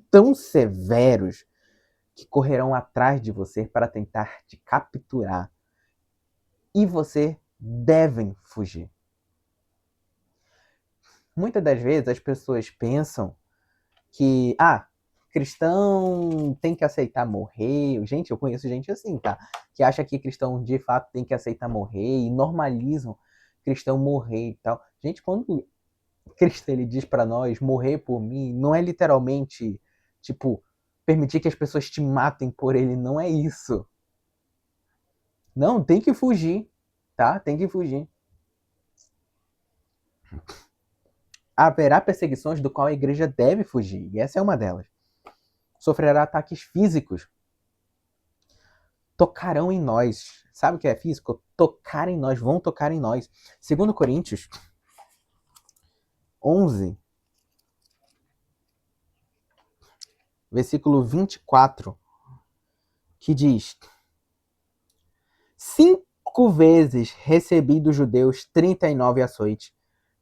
S1: que correrão atrás de você para tentar te capturar. E você devem fugir. Muitas das vezes as pessoas pensam que, cristão tem que aceitar morrer. Gente, eu conheço gente assim, tá? Que acha que cristão de fato tem que aceitar morrer e normalizam cristão morrer e tal. Gente, quando Cristo ele diz para nós morrer por mim, não é literalmente, tipo, permitir que as pessoas te matem por ele, não é isso. Não, tem que fugir, tá? Tem que fugir. Haverá perseguições do qual a igreja deve fugir, e essa é uma delas. Sofrerá ataques físicos. Tocarão em nós. Sabe o que é físico? Tocar em nós, vão tocar em nós. 2 Coríntios 11, versículo 24, que diz: 5 vezes recebi dos judeus 39 açoites.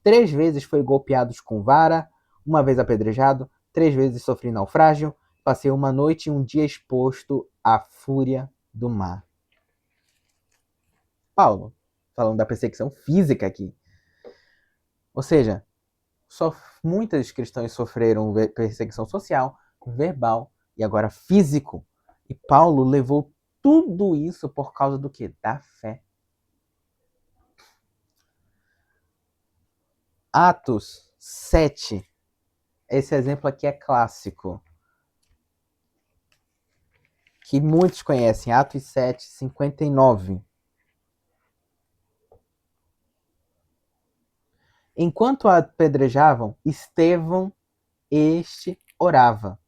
S1: 3 vezes fui golpeado com vara, 1 vez apedrejado, 3 vezes sofri naufrágio, passei uma noite e um dia exposto à fúria do mar. Paulo, falando da perseguição física aqui. Ou seja, muitos cristãos sofreram perseguição social, verbal e agora físico. E Paulo levou tudo isso por causa do quê? Da fé. Atos 7. Esse exemplo aqui é clássico. Que muitos conhecem. Atos 7, 59. Enquanto apedrejavam, Estevão, orava: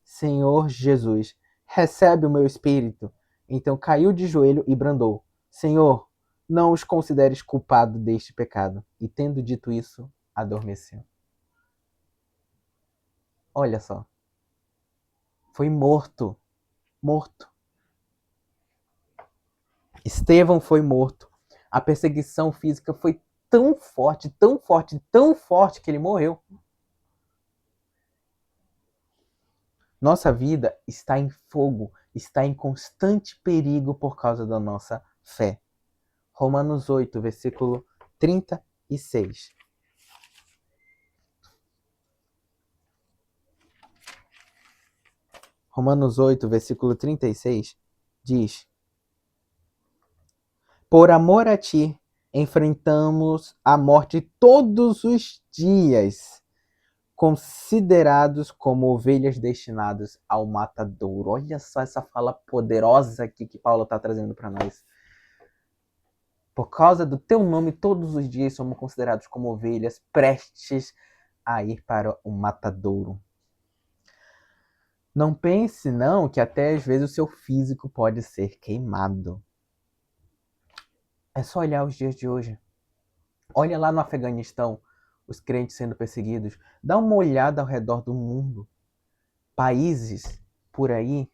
S1: Senhor Jesus, recebe o meu espírito. Então caiu de joelho e brandou: Senhor, não os consideres culpado deste pecado. E tendo dito isso, adormeceu. Olha só. Foi morto. Morto. Estevão foi morto. A perseguição física foi tão forte, tão forte, tão forte que ele morreu. Nossa vida está em fogo, está em constante perigo por causa da nossa fé. Romanos 8, versículo 36. Romanos 8, versículo 36 diz: Por amor a ti, enfrentamos a morte todos os dias, considerados como ovelhas destinadas ao matadouro. Olha só essa fala poderosa aqui que Paulo está trazendo para nós. Por causa do teu nome, todos os dias somos considerados como ovelhas prestes a ir para o matadouro. Não pense, não, que até às vezes o seu físico pode ser queimado. É só olhar os dias de hoje. Olha lá no Afeganistão, os crentes sendo perseguidos. Dá uma olhada ao redor do mundo. Países por aí,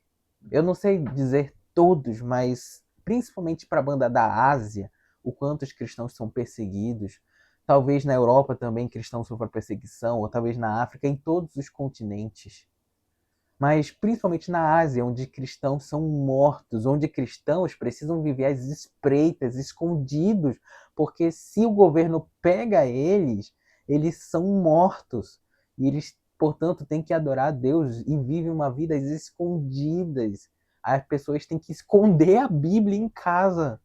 S1: eu não sei dizer todos, mas principalmente para a banda da Ásia, o quanto os cristãos são perseguidos. Talvez na Europa também cristãos sofram perseguição, ou talvez na África, em todos os continentes. Mas principalmente na Ásia, onde cristãos são mortos, onde cristãos precisam viver às espreitas, escondidos, porque se o governo pega eles, eles são mortos. E eles, portanto, têm que adorar a Deus e vivem uma vida às escondidas. As pessoas têm que esconder a Bíblia em casa.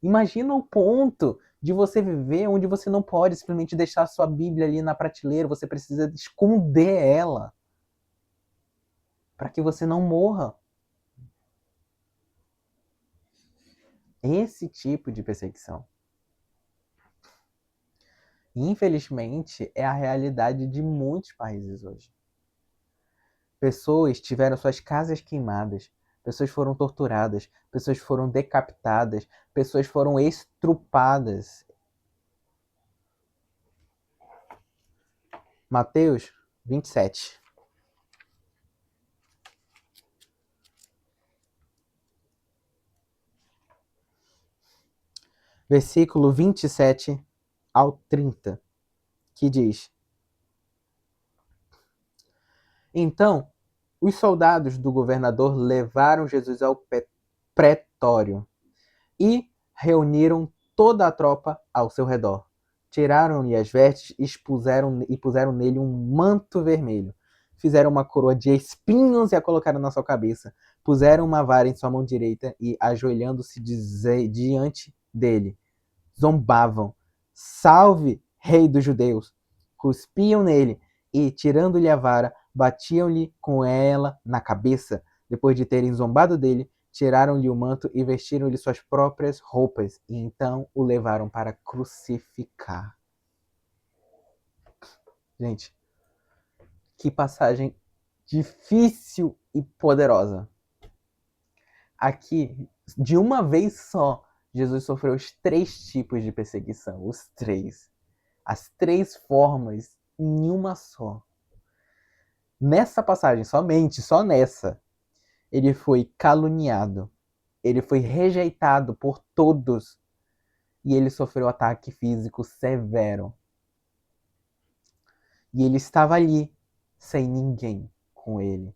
S1: Imagina o ponto de você viver onde você não pode simplesmente deixar a sua Bíblia ali na prateleira, você precisa esconder ela para que você não morra. Esse tipo de perseguição. Infelizmente, é a realidade de muitos países hoje. Pessoas tiveram suas casas queimadas, pessoas foram torturadas, pessoas foram decapitadas, pessoas foram estrupadas. Mateus 27. Versículo 27 ao 30, que diz: Então, os soldados do governador levaram Jesus ao pretório e reuniram toda a tropa ao seu redor. Tiraram-lhe as vestes e puseram nele um manto vermelho. Fizeram uma coroa de espinhos e a colocaram na sua cabeça. Puseram uma vara em sua mão direita e, ajoelhando-se diante dele, zombavam: Salve, rei dos judeus! Cuspiam nele e, tirando-lhe a vara, batiam-lhe com ela na cabeça. Depois de terem zombado dele, tiraram-lhe o manto e vestiram-lhe suas próprias roupas, e então o levaram para crucificar. Gente, que passagem difícil e poderosa. Aqui, de uma vez só, Jesus sofreu os 3 tipos de perseguição, os 3. As 3 formas em uma só. Nessa passagem, somente, só nessa, ele foi caluniado, ele foi rejeitado por todos e ele sofreu ataque físico severo. E ele estava ali, sem ninguém com ele.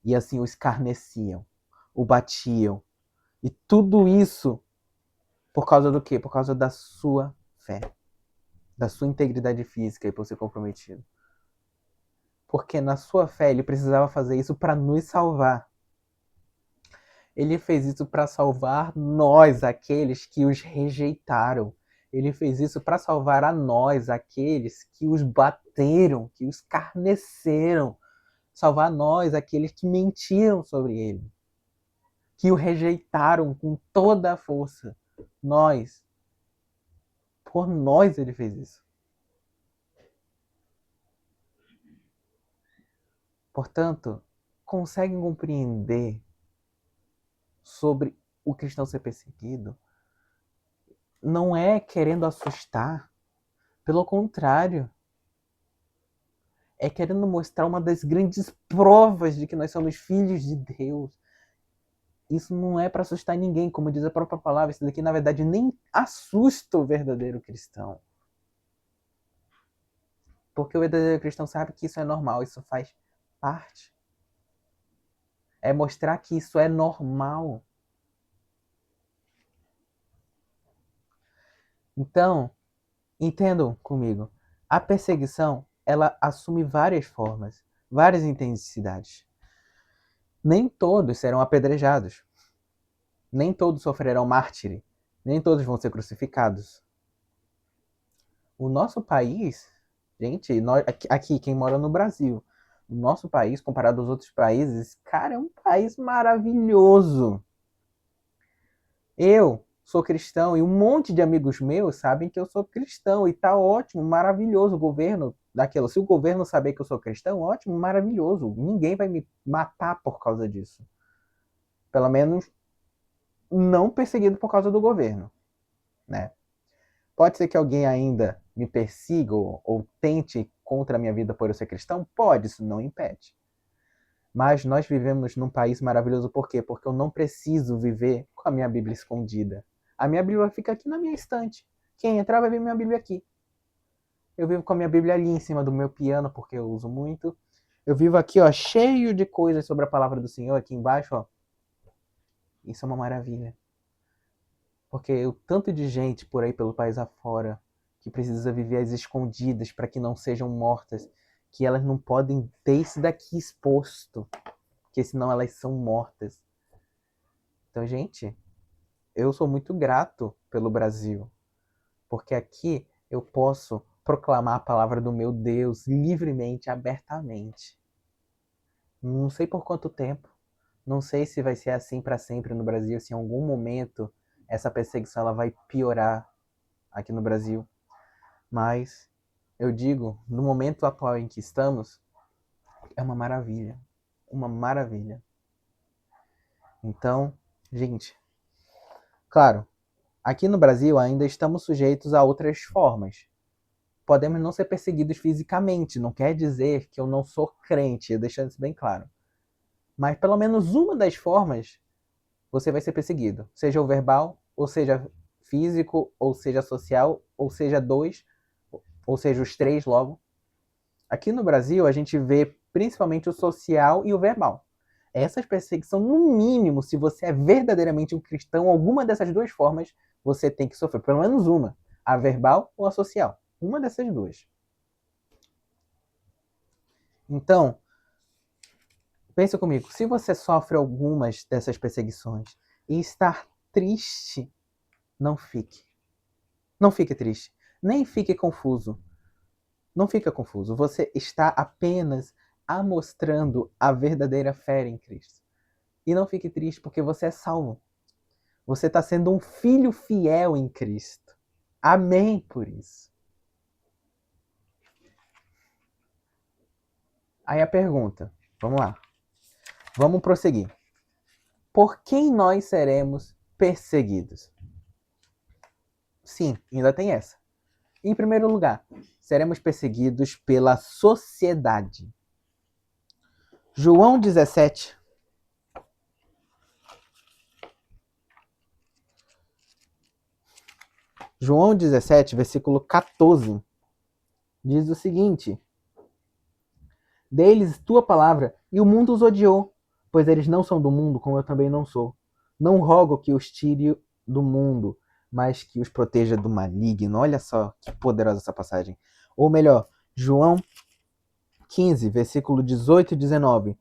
S1: E assim o escarneciam, o batiam. E tudo isso por causa do quê? Por causa da sua fé, da sua integridade física e por ser comprometido. Porque na sua fé ele precisava fazer isso para nos salvar. Ele fez isso para salvar nós, aqueles que os rejeitaram. Ele fez isso para salvar a nós, aqueles que os bateram, que os escarneceram. Salvar nós, aqueles que mentiram sobre ele, que o rejeitaram com toda a força. Nós. Por nós ele fez isso. Portanto, conseguem compreender sobre o cristão ser perseguido? Não é querendo assustar. Pelo contrário. É querendo mostrar uma das grandes provas de que nós somos filhos de Deus. Isso não é para assustar ninguém, como diz a própria palavra. Isso daqui, na verdade, nem assusta o verdadeiro cristão. Porque o verdadeiro cristão sabe que isso é normal, isso faz parte. É mostrar que isso é normal. Então, entendam comigo. A perseguição, ela assume várias formas, várias intensidades. Nem todos serão apedrejados. Nem todos sofrerão mártire. Nem todos vão ser crucificados. O nosso país, gente, nós, aqui quem mora no Brasil, o nosso país, comparado aos outros países, cara, é um país maravilhoso. Eu sou cristão e um monte de amigos meus sabem que eu sou cristão e tá ótimo, maravilhoso o governo daquilo. Se o governo saber que eu sou cristão, ótimo, maravilhoso. Ninguém vai me matar por causa disso. Pelo menos não perseguido por causa do governo. né? Pode ser que alguém ainda me persiga ou tente contra a minha vida por eu ser cristão? Pode, isso não impede. Mas nós vivemos num país maravilhoso por quê? Porque eu não preciso viver com a minha Bíblia escondida. A minha Bíblia fica aqui na minha estante. Quem entrar vai ver minha Bíblia aqui. Eu vivo com a minha Bíblia ali em cima do meu piano, porque eu uso muito. Eu vivo aqui, ó, cheio de coisas sobre a palavra do Senhor aqui embaixo, ó. Isso é uma maravilha. Porque o tanto de gente por aí pelo país afora que precisa viver às escondidas para que não sejam mortas, que elas não podem ter isso daqui exposto, porque senão elas são mortas. Então, gente, eu sou muito grato pelo Brasil, porque aqui eu posso proclamar a palavra do meu Deus livremente, abertamente. Não sei por quanto tempo, não sei se vai ser assim para sempre no Brasil, se em algum momento essa perseguição ela vai piorar aqui no Brasil. Mas eu digo, no momento atual em que estamos, é uma maravilha. Uma maravilha. Então, gente, claro, aqui no Brasil ainda estamos sujeitos a outras formas. Podemos não ser perseguidos fisicamente, não quer dizer que eu não sou crente, deixando isso bem claro. Mas pelo menos uma das formas você vai ser perseguido. Seja o verbal, ou seja físico, ou seja social, ou seja dois, ou seja os três logo. Aqui no Brasil, a gente vê principalmente o social e o verbal. Essas perseguições, no mínimo, se você é verdadeiramente um cristão, alguma dessas duas formas você tem que sofrer. Pelo menos uma. A verbal ou a social. Uma dessas duas. Então, pensa comigo. Se você sofre algumas dessas perseguições e está triste, não fique. Não fique triste. Nem fique confuso. Não fica confuso. Você está apenas amostrando a verdadeira fé em Cristo. E não fique triste porque você é salvo. Você está sendo um filho fiel em Cristo. Amém por isso. Aí a pergunta, vamos lá. Vamos prosseguir. Por quem nós seremos perseguidos? Sim, ainda tem essa. Em primeiro lugar, seremos perseguidos pela sociedade. João 17. João 17, versículo 14, diz o seguinte: deles tua palavra, e o mundo os odiou, pois eles não são do mundo, como eu também não sou. Não rogo que os tire do mundo, mas que os proteja do maligno. Olha só que poderosa essa passagem. Ou melhor, João 15, versículo 18 e 19.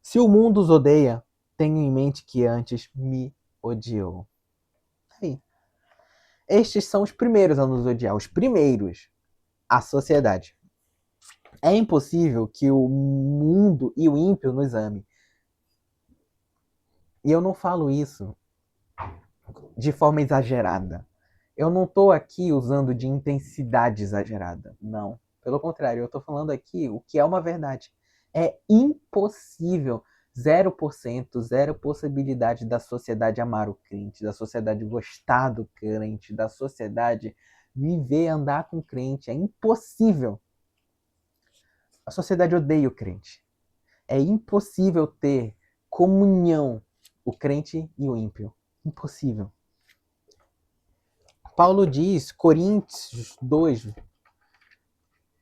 S1: Se o mundo os odeia, tenha em mente que antes me odiou. Aí. Estes são os primeiros a nos odiar, os primeiros, a sociedade. É impossível que o mundo e o ímpio nos ame. E eu não falo isso de forma exagerada. Eu não estou aqui usando de intensidade exagerada. Não. Pelo contrário, eu estou falando aqui o que é uma verdade. É impossível, 0%, zero possibilidade da sociedade amar o crente, da sociedade gostar do crente, da sociedade viver, andar com o crente. É impossível. A sociedade odeia o crente. É impossível ter comunhão, o crente e o ímpio. Impossível. Paulo diz, Coríntios 2,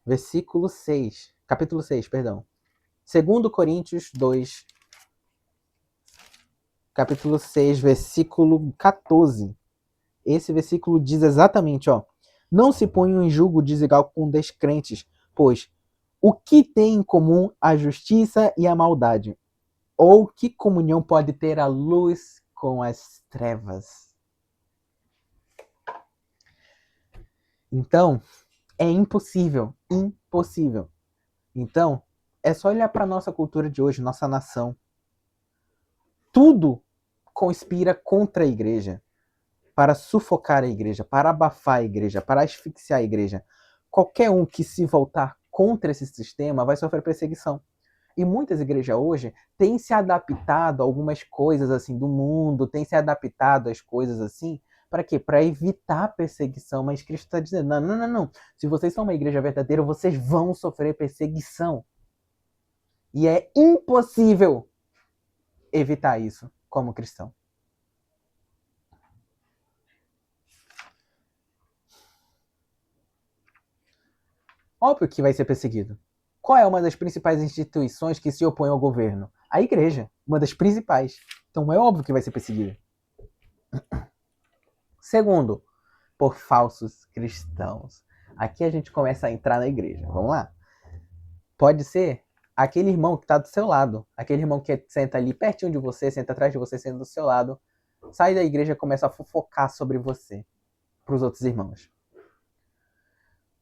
S1: versículo 6, capítulo 6, perdão. 2 Coríntios 2, capítulo 6, versículo 14. Esse versículo diz exatamente, ó: não se ponham em julgo desigual com descrentes, pois o que tem em comum a justiça e a maldade? Ou que comunhão pode ter a luz com as trevas? Então, é impossível, impossível. Então, é só olhar para a nossa cultura de hoje, nossa nação. Tudo conspira contra a igreja, para sufocar a igreja, para abafar a igreja, para asfixiar a igreja. Qualquer um que se voltar contra esse sistema vai sofrer perseguição. E muitas igrejas hoje têm se adaptado a algumas coisas assim do mundo, têm se adaptado às coisas assim Para quê? Para evitar a perseguição. Mas Cristo está dizendo, não, não, não, não. Se vocês são uma igreja verdadeira, vocês vão sofrer perseguição. E é impossível evitar isso como cristão. Óbvio que vai ser perseguido. Qual é uma das principais instituições que se opõe ao governo? A igreja, uma das principais. Então é óbvio que vai ser perseguida. Segundo, por falsos cristãos. Aqui a gente começa a entrar na igreja. Vamos lá. Pode ser aquele irmão que está do seu lado. Aquele irmão que senta ali pertinho de você, senta atrás de você, senta do seu lado. Sai da igreja e começa a fofocar sobre você para os outros irmãos.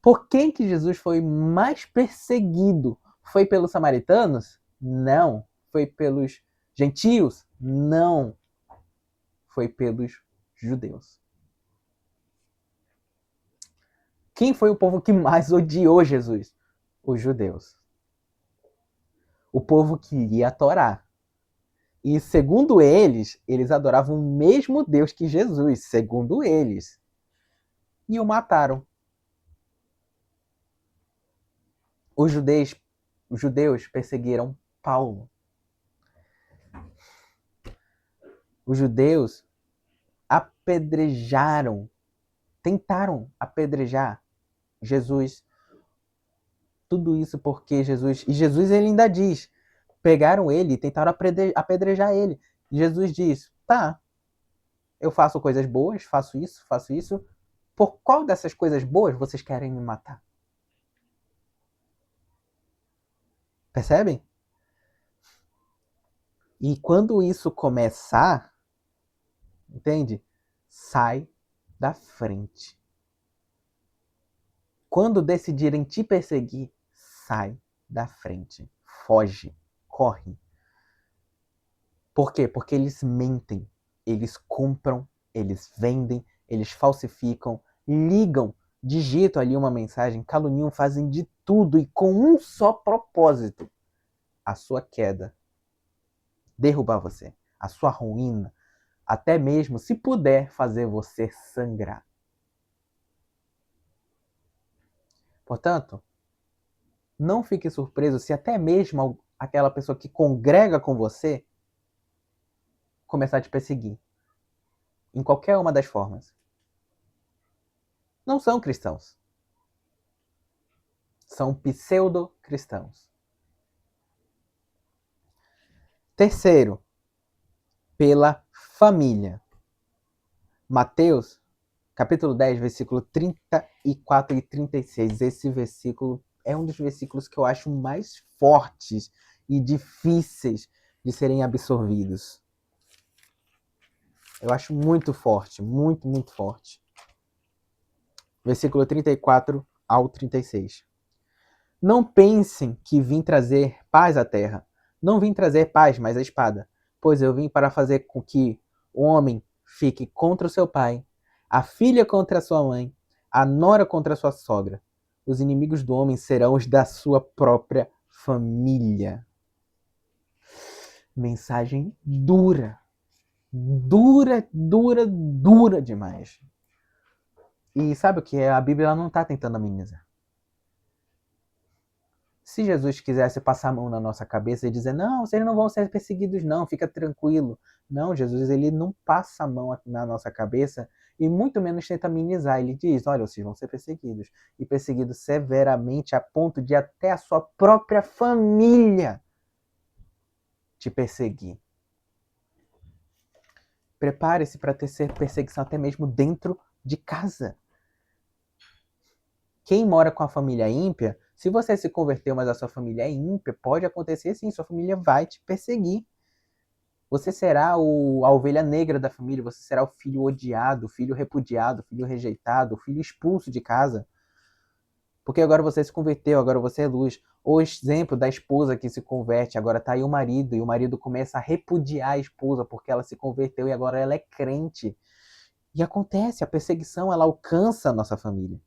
S1: Por quem que Jesus foi mais perseguido? Foi pelos samaritanos? Não. Foi pelos gentios? Não. Foi pelos judeus. Quem foi o povo que mais odiou Jesus? Os judeus. O povo queria a Torá. E segundo eles adoravam o mesmo Deus que Jesus, segundo eles. E o mataram. Os judeus perseguiram Paulo. Os judeus tentaram apedrejar Jesus. Tudo isso porque Jesus... E Jesus ele ainda diz, pegaram ele e tentaram apedrejar ele. Jesus diz, tá, eu faço coisas boas, faço isso. Por qual dessas coisas boas vocês querem me matar? Percebem? E quando isso começar, entende? Sai da frente. Quando decidirem te perseguir, sai da frente. Foge, corre. Por quê? Porque eles mentem, eles compram, eles vendem, eles falsificam, ligam, digitam ali uma mensagem, caluniam, fazem de tudo e com um só propósito: a sua queda, derrubar você, a sua ruína, até mesmo, se puder, fazer você sangrar. Portanto, não fique surpreso se até mesmo aquela pessoa que congrega com você começar a te perseguir. Em qualquer uma das formas. Não são cristãos. São pseudo-cristãos. Terceiro, pela família. Mateus, capítulo 10, versículo 34 e 36. Esse versículo é um dos versículos que eu acho mais fortes e difíceis de serem absorvidos. Eu acho muito forte, muito, muito forte. Versículo 34 ao 36. Não pensem que vim trazer paz à terra. Não vim trazer paz, mas a espada. Pois eu vim para fazer com que o homem fique contra o seu pai, a filha contra a sua mãe, a nora contra a sua sogra. Os inimigos do homem serão os da sua própria família. Mensagem dura. Dura demais. E sabe o que é? A Bíblia não está tentando amenizar. Se Jesus quisesse passar a mão na nossa cabeça e dizer, não, vocês não vão ser perseguidos não, fica tranquilo. Não, Jesus ele não passa a mão na nossa cabeça e muito menos tenta amenizar. Ele diz, olha, vocês vão ser perseguidos. E perseguidos severamente a ponto de até a sua própria família te perseguir. Prepare-se para ter perseguição até mesmo dentro de casa. Quem mora com a família ímpia, se você se converteu, mas a sua família é ímpia, pode acontecer sim, sua família vai te perseguir. Você será a ovelha negra da família, você será o filho odiado, o filho repudiado, o filho rejeitado, o filho expulso de casa. Porque agora você se converteu, agora você é luz. O exemplo da esposa que se converte, agora está aí o marido, e o marido começa a repudiar a esposa porque ela se converteu e agora ela é crente. E acontece, a perseguição ela alcança a nossa família.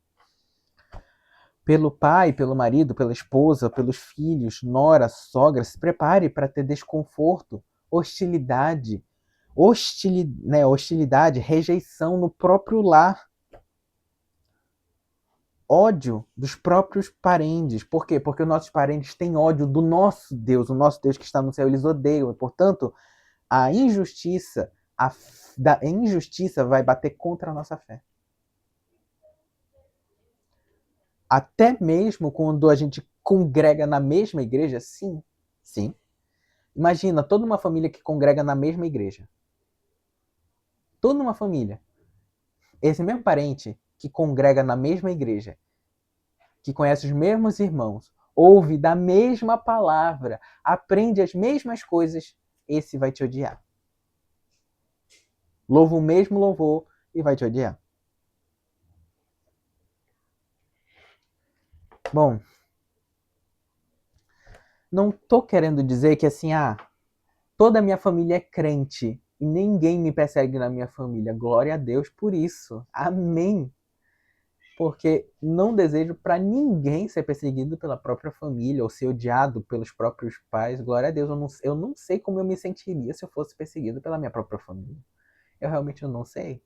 S1: Pelo pai, pelo marido, pela esposa, pelos filhos, nora, sogra, se prepare para ter desconforto, hostilidade, hostilidade, rejeição no próprio lar. Ódio dos próprios parentes. Por quê? Porque os nossos parentes têm ódio do nosso Deus, o nosso Deus que está no céu, eles odeiam. E, portanto, a injustiça, a injustiça vai bater contra a nossa fé. Até mesmo quando a gente congrega na mesma igreja, sim. Imagina toda uma família que congrega na mesma igreja. Toda uma família. Esse mesmo parente que congrega na mesma igreja, que conhece os mesmos irmãos, ouve da mesma palavra, aprende as mesmas coisas, esse vai te odiar. Louva o mesmo louvor e vai te odiar. Bom, não tô querendo dizer que assim, toda a minha família é crente e ninguém me persegue na minha família. Glória a Deus por isso. Amém. Porque não desejo para ninguém ser perseguido pela própria família ou ser odiado pelos próprios pais. Glória a Deus, eu não sei como eu me sentiria se eu fosse perseguido pela minha própria família. Eu realmente não sei.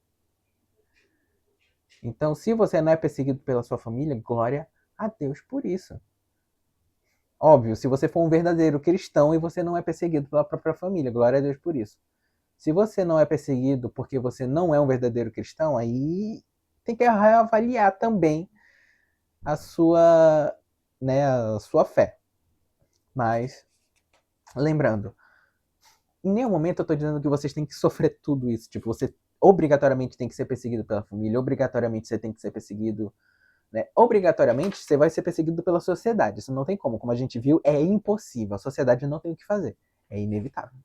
S1: Então, se você não é perseguido pela sua família, glória a Deus por isso. Óbvio, se você for um verdadeiro cristão e você não é perseguido pela própria família, glória a Deus por isso. Se você não é perseguido porque você não é um verdadeiro cristão, aí tem que reavaliar também a sua fé. Mas, lembrando, em nenhum momento eu estou dizendo que vocês têm que sofrer tudo isso. Tipo, você obrigatoriamente tem que ser perseguido pela família, obrigatoriamente você tem que ser perseguido, né? Obrigatoriamente você vai ser perseguido pela sociedade. Isso não tem como. Como a gente viu, é impossível. A sociedade não tem o que fazer. É inevitável.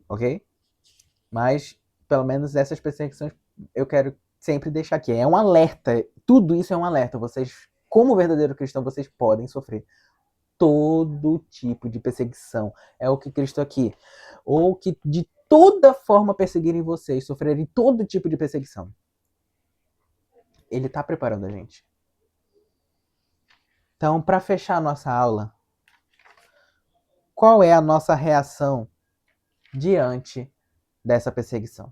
S1: Ok? Mas, pelo menos essas perseguições eu quero sempre deixar aqui. É um alerta. Tudo isso é um alerta. Vocês, como verdadeiro cristão, vocês podem sofrer todo tipo de perseguição. É o que Cristo aqui. Ou que de toda forma perseguirem vocês, sofrerem todo tipo de perseguição. Ele está preparando a gente. Então, para fechar a nossa aula, qual é a nossa reação diante dessa perseguição?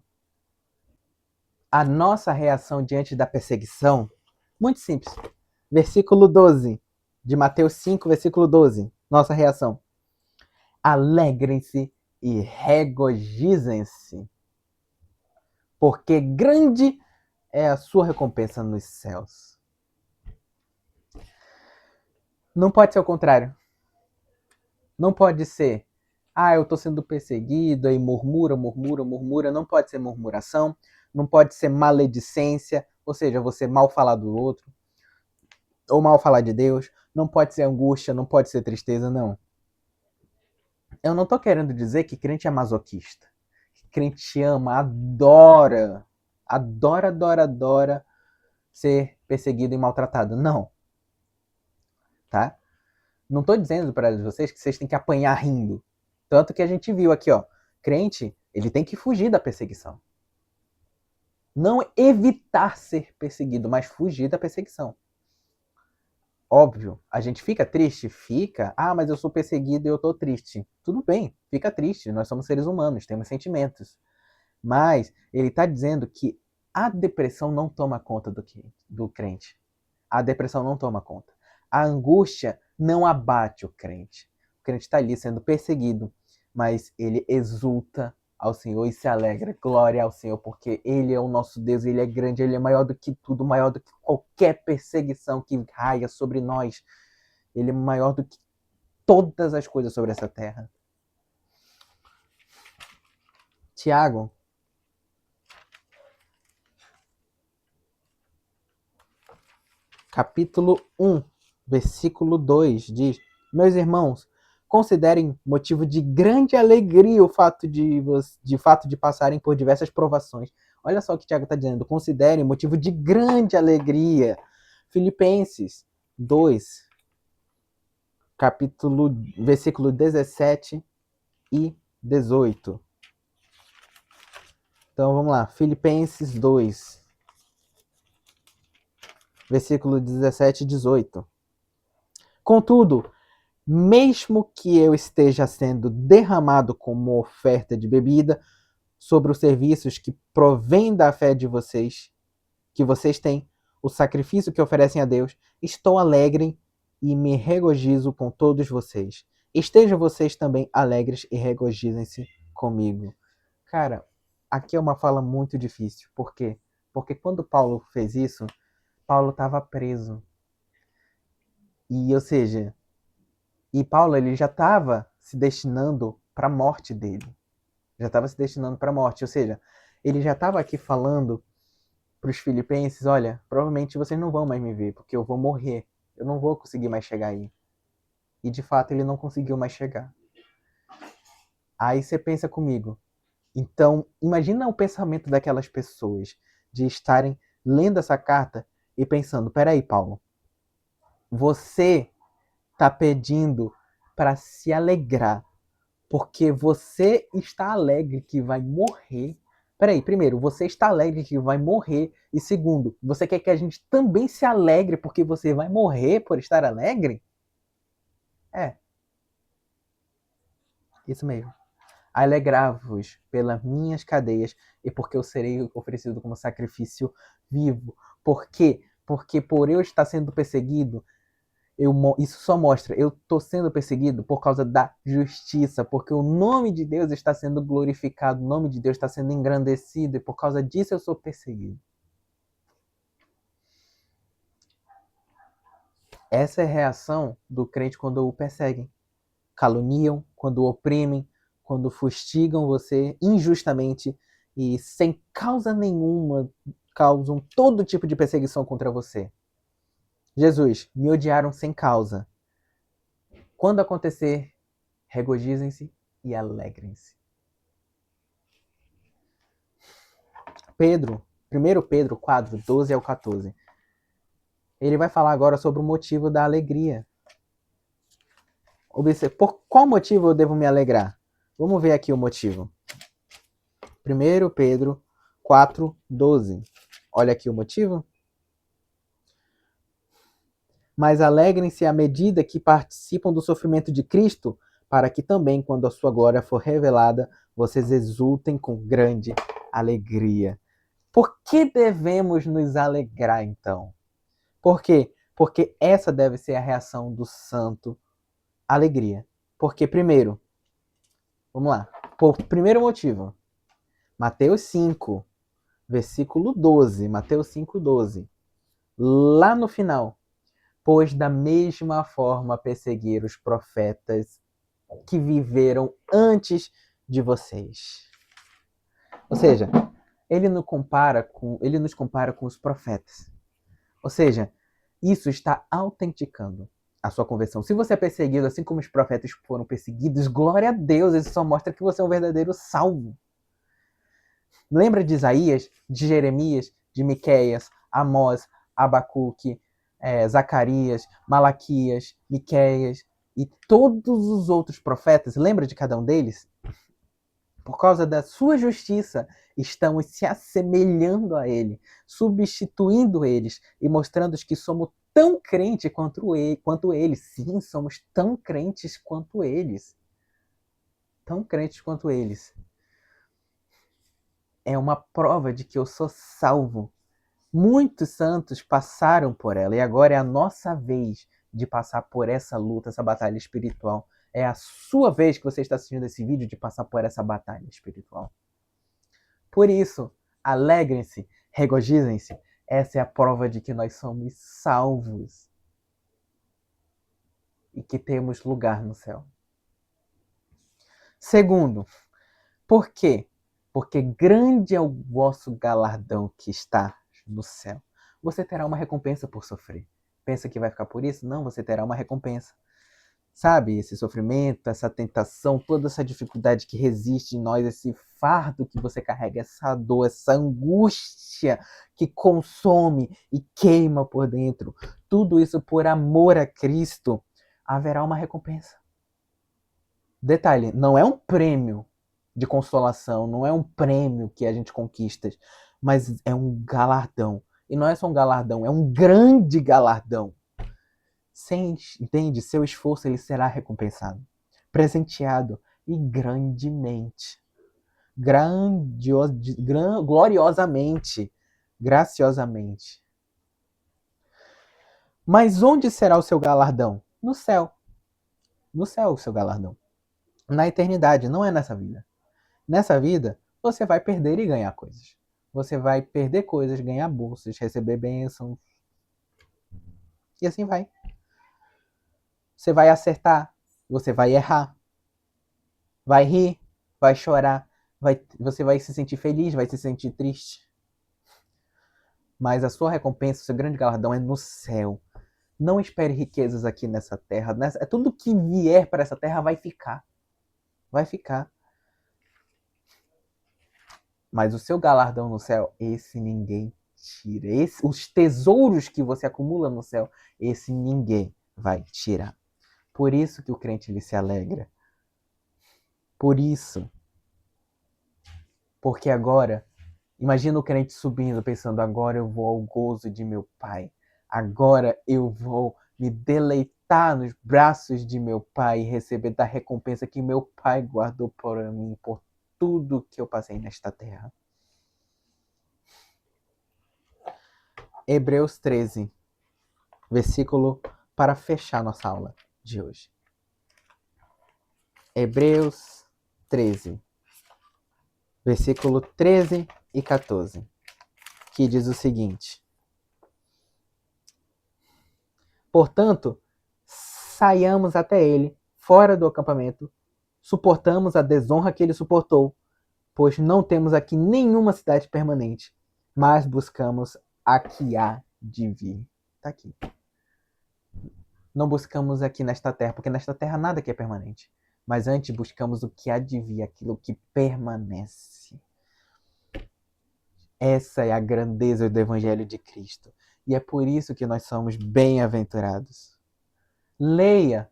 S1: A nossa reação diante da perseguição, muito simples. Versículo 12 de Mateus 5, versículo 12. Nossa reação. Alegrem-se e regozijem-se, porque grande é a sua recompensa nos céus. Não pode ser o contrário. Não pode ser, eu estou sendo perseguido, aí murmura. Não pode ser murmuração, não pode ser maledicência, ou seja, você mal falar do outro, ou mal falar de Deus. Não pode ser angústia, não pode ser tristeza, não. Eu não estou querendo dizer que crente é masoquista. Que crente ama, adora ser perseguido e maltratado. Não. Tá? Não estou dizendo para vocês que vocês têm que apanhar rindo. Tanto que a gente viu aqui, crente, ele tem que fugir da perseguição. Não evitar ser perseguido, mas fugir da perseguição. Óbvio, a gente fica triste? Fica. Mas eu sou perseguido e eu tô triste. Tudo bem, fica triste. Nós somos seres humanos, temos sentimentos. Mas ele está dizendo que a depressão não toma conta do crente. A depressão não toma conta. A angústia não abate o crente. O crente está ali sendo perseguido, mas ele exulta ao Senhor e se alegra. Glória ao Senhor, porque Ele é o nosso Deus, Ele é grande, Ele é maior do que tudo, maior do que qualquer perseguição que raia sobre nós. Ele é maior do que todas as coisas sobre essa terra. Tiago, capítulo 1, versículo 2, diz: Meus irmãos, considerem motivo de grande alegria o fato de passarem por diversas provações. Olha só o que Tiago está dizendo. Considerem motivo de grande alegria. Filipenses 2, versículo 17 e 18. Então vamos lá. Filipenses 2, versículo 17 e 18. Contudo, mesmo que eu esteja sendo derramado como oferta de bebida sobre os serviços que provêm da fé de vocês, que vocês têm, o sacrifício que oferecem a Deus, estou alegre e me regozijo com todos vocês. Estejam vocês também alegres e regozijem-se comigo. Cara, aqui é uma fala muito difícil. Por quê? Porque quando Paulo fez isso, Paulo estava preso. Ou seja, Paulo ele já estava se destinando para a morte dele. Já estava se destinando para a morte. Ou seja, ele já estava aqui falando para os filipenses, olha, provavelmente vocês não vão mais me ver, porque eu vou morrer. Eu não vou conseguir mais chegar aí. E de fato ele não conseguiu mais chegar. Aí você pensa comigo. Então, imagina o pensamento daquelas pessoas de estarem lendo essa carta e pensando, peraí, Paulo, você está pedindo para se alegrar porque você está alegre que vai morrer. Peraí, primeiro, você está alegre que vai morrer. E segundo, você quer que a gente também se alegre porque você vai morrer por estar alegre? É, isso mesmo. Alegrai-vos pelas minhas cadeias e porque eu serei oferecido como sacrifício vivo. Por quê? Porque por eu estar sendo perseguido, isso só mostra, eu estou sendo perseguido por causa da justiça, porque o nome de Deus está sendo glorificado, o nome de Deus está sendo engrandecido, e por causa disso eu sou perseguido. Essa é a reação do crente quando o perseguem. Caluniam, quando o oprimem, quando fustigam você injustamente e sem causa nenhuma causam todo tipo de perseguição contra você. Jesus, me odiaram sem causa. Quando acontecer, regozijem-se e alegrem-se. Pedro, 1 Pedro 4, 12 ao 14. Ele vai falar agora sobre o motivo da alegria. Por qual motivo eu devo me alegrar? Vamos ver aqui o motivo. 1 Pedro 4, 12. Olha aqui o motivo. Mas alegrem-se à medida que participam do sofrimento de Cristo, para que também, quando a sua glória for revelada, vocês exultem com grande alegria. Por que devemos nos alegrar, então? Por quê? Porque essa deve ser a reação do santo, alegria. Porque, primeiro, vamos lá, por primeiro motivo, Mateus 5, versículo 12, Mateus 5, 12. Lá no final, pois da mesma forma perseguiram os profetas que viveram antes de vocês. Ou seja, ele nos compara com os profetas. Ou seja, isso está autenticando a sua conversão. Se você é perseguido assim como os profetas foram perseguidos, glória a Deus, isso só mostra que você é um verdadeiro salvo. Lembra de Isaías, de Jeremias, de Miqueias, Amós, Abacuque, Zacarias, Malaquias, Miqueias e todos os outros profetas? Lembra de cada um deles? Por causa da sua justiça, estamos se assemelhando a ele, substituindo eles e mostrando que somos tão crentes quanto eles. Sim, somos tão crentes quanto eles. Tão crentes quanto eles. É uma prova de que eu sou salvo. Muitos santos passaram por ela e agora é a nossa vez de passar por essa luta, essa batalha espiritual. É a sua vez que você está assistindo esse vídeo de passar por essa batalha espiritual. Por isso, alegrem-se, regozijem-se. Essa é a prova de que nós somos salvos e que temos lugar no céu. Segundo, por quê? Porque grande é o vosso galardão que está no céu. Você terá uma recompensa por sofrer. Pensa que vai ficar por isso? Não, você terá uma recompensa. Sabe, esse sofrimento, essa tentação, toda essa dificuldade que resiste em nós, esse fardo que você carrega, essa dor, essa angústia que consome e queima por dentro, tudo isso por amor a Cristo, haverá uma recompensa. Detalhe, não é um prêmio de consolação, não é um prêmio que a gente conquista, mas é um galardão. E não é só um galardão, é um grande galardão. Entende? Seu esforço ele será recompensado, presenteado e grandemente, gloriosamente, graciosamente. Mas onde será o seu galardão? No céu. No céu o seu galardão. Na eternidade, não é nessa vida. Nessa vida, você vai perder e ganhar coisas. Você vai perder coisas, ganhar bolsas, receber bênçãos. E assim vai. Você vai acertar, você vai errar, vai rir, vai chorar, você vai se sentir feliz, vai se sentir triste. Mas a sua recompensa, o seu grande galardão é no céu. Não espere riquezas aqui nessa terra. Tudo que vier para essa terra vai ficar. Vai ficar. Mas o seu galardão no céu, esse ninguém tira. Os tesouros que você acumula no céu, esse ninguém vai tirar. Por isso que o crente ele se alegra. Por isso. Porque agora, imagina o crente subindo, pensando, agora eu vou ao gozo de meu Pai. Agora eu vou me deleitar nos braços de meu Pai e receber da recompensa que meu Pai guardou para mim, por tudo que eu passei nesta terra. Hebreus 13, versículo para fechar nossa aula de hoje. Hebreus 13, versículo 13 e 14, que diz o seguinte: portanto, saiamos até ele, fora do acampamento, suportamos a desonra que ele suportou, pois não temos aqui nenhuma cidade permanente, mas buscamos a que há de vir. Está aqui. Não buscamos aqui nesta terra, porque nesta terra nada que é permanente. Mas antes buscamos o que há de vir, aquilo que permanece. Essa é a grandeza do Evangelho de Cristo. E é por isso que nós somos bem-aventurados. Leia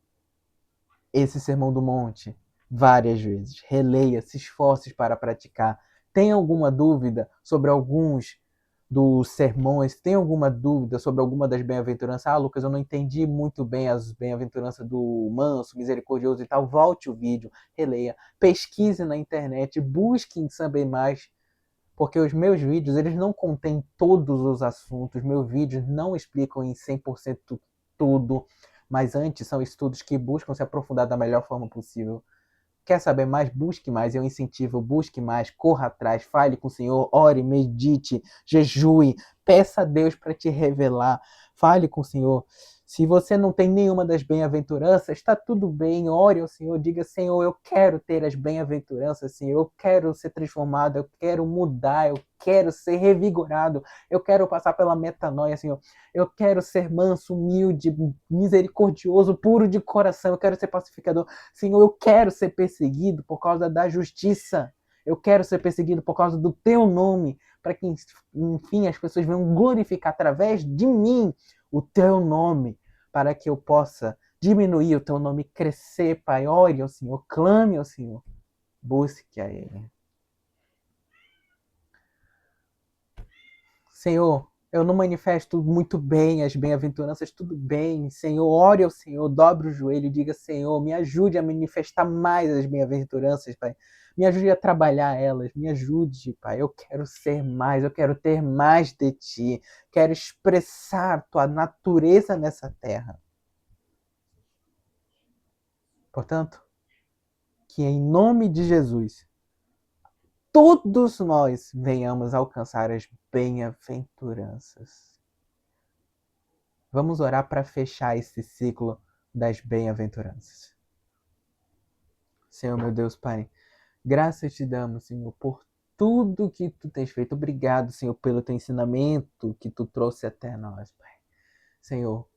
S1: esse Sermão do Monte várias vezes. Releia, se esforce para praticar. Tem alguma dúvida sobre alguns dos sermões? Tem alguma dúvida sobre alguma das bem-aventuranças? Ah, Lucas, eu não entendi muito bem as bem-aventuranças do manso, misericordioso e tal. Volte o vídeo, releia, pesquise na internet, busque saber mais, porque os meus vídeos, eles não contêm todos os assuntos. Meus vídeos não explicam em 100% tudo, mas antes são estudos que buscam se aprofundar da melhor forma possível. Quer saber mais? Busque mais. Eu incentivo, busque mais, corra atrás, fale com o Senhor, ore, medite, jejue, peça a Deus para te revelar. Fale com o Senhor. Se você não tem nenhuma das bem-aventuranças, está tudo bem. Ore ao Senhor, diga, Senhor, eu quero ter as bem-aventuranças, Senhor. Eu quero ser transformado, eu quero mudar, eu quero ser revigorado, eu quero passar pela metanoia, Senhor. Eu quero ser manso, humilde, misericordioso, puro de coração. Eu quero ser pacificador. Senhor, eu quero ser perseguido por causa da justiça. Eu quero ser perseguido por causa do teu nome, para que, enfim, as pessoas venham glorificar através de mim o teu nome, para que eu possa diminuir, o teu nome crescer, Pai. Ore ao Senhor, clame ao Senhor, busque a Ele. Senhor, eu não manifesto muito bem as bem-aventuranças, tudo bem. Senhor, ore ao Senhor, dobre o joelho e diga, Senhor, me ajude a manifestar mais as bem-aventuranças, Pai. Me ajude a trabalhar elas, me ajude, Pai. Eu quero ser mais, eu quero ter mais de Ti. Quero expressar Tua natureza nessa terra. Portanto, que em nome de Jesus, todos nós venhamos alcançar as bem-aventuranças. Vamos orar para fechar esse ciclo das bem-aventuranças. Senhor, meu Deus, Pai, graças te damos, Senhor, por tudo que tu tens feito. Obrigado, Senhor, pelo teu ensinamento que tu trouxe até nós, Pai. Senhor,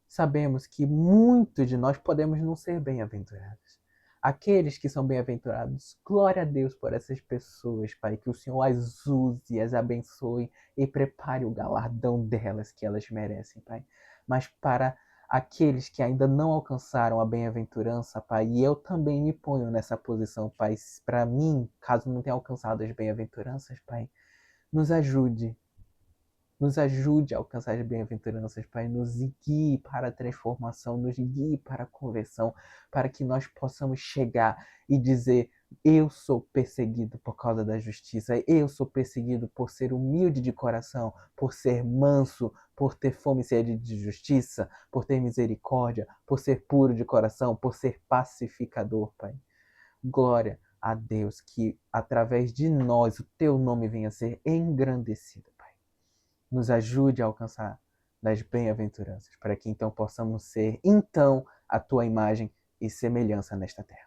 S1: sabemos que muitos de nós podemos não ser bem-aventurados. Aqueles que são bem-aventurados, glória a Deus por essas pessoas, Pai, que o Senhor as use, as abençoe e prepare o galardão delas que elas merecem, Pai. Mas para aqueles que ainda não alcançaram a bem-aventurança, Pai, e eu também me ponho nessa posição, Pai, para mim, caso não tenha alcançado as bem-aventuranças, Pai, nos ajude Nos ajude a alcançar as bem-aventuranças, Pai. Nos guie para a transformação, nos guie para a conversão, para que nós possamos chegar e dizer: eu sou perseguido por causa da justiça, eu sou perseguido por ser humilde de coração, por ser manso, por ter fome e sede de justiça, por ter misericórdia, por ser puro de coração, por ser pacificador, Pai. Glória a Deus, que através de nós o teu nome venha a ser engrandecido, Pai. Nos ajude a alcançar das bem-aventuranças, para que então possamos ser, então, a tua imagem e semelhança nesta terra.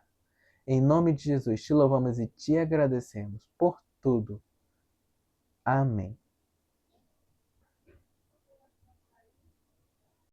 S1: Em nome de Jesus, te louvamos e te agradecemos por tudo. Amém.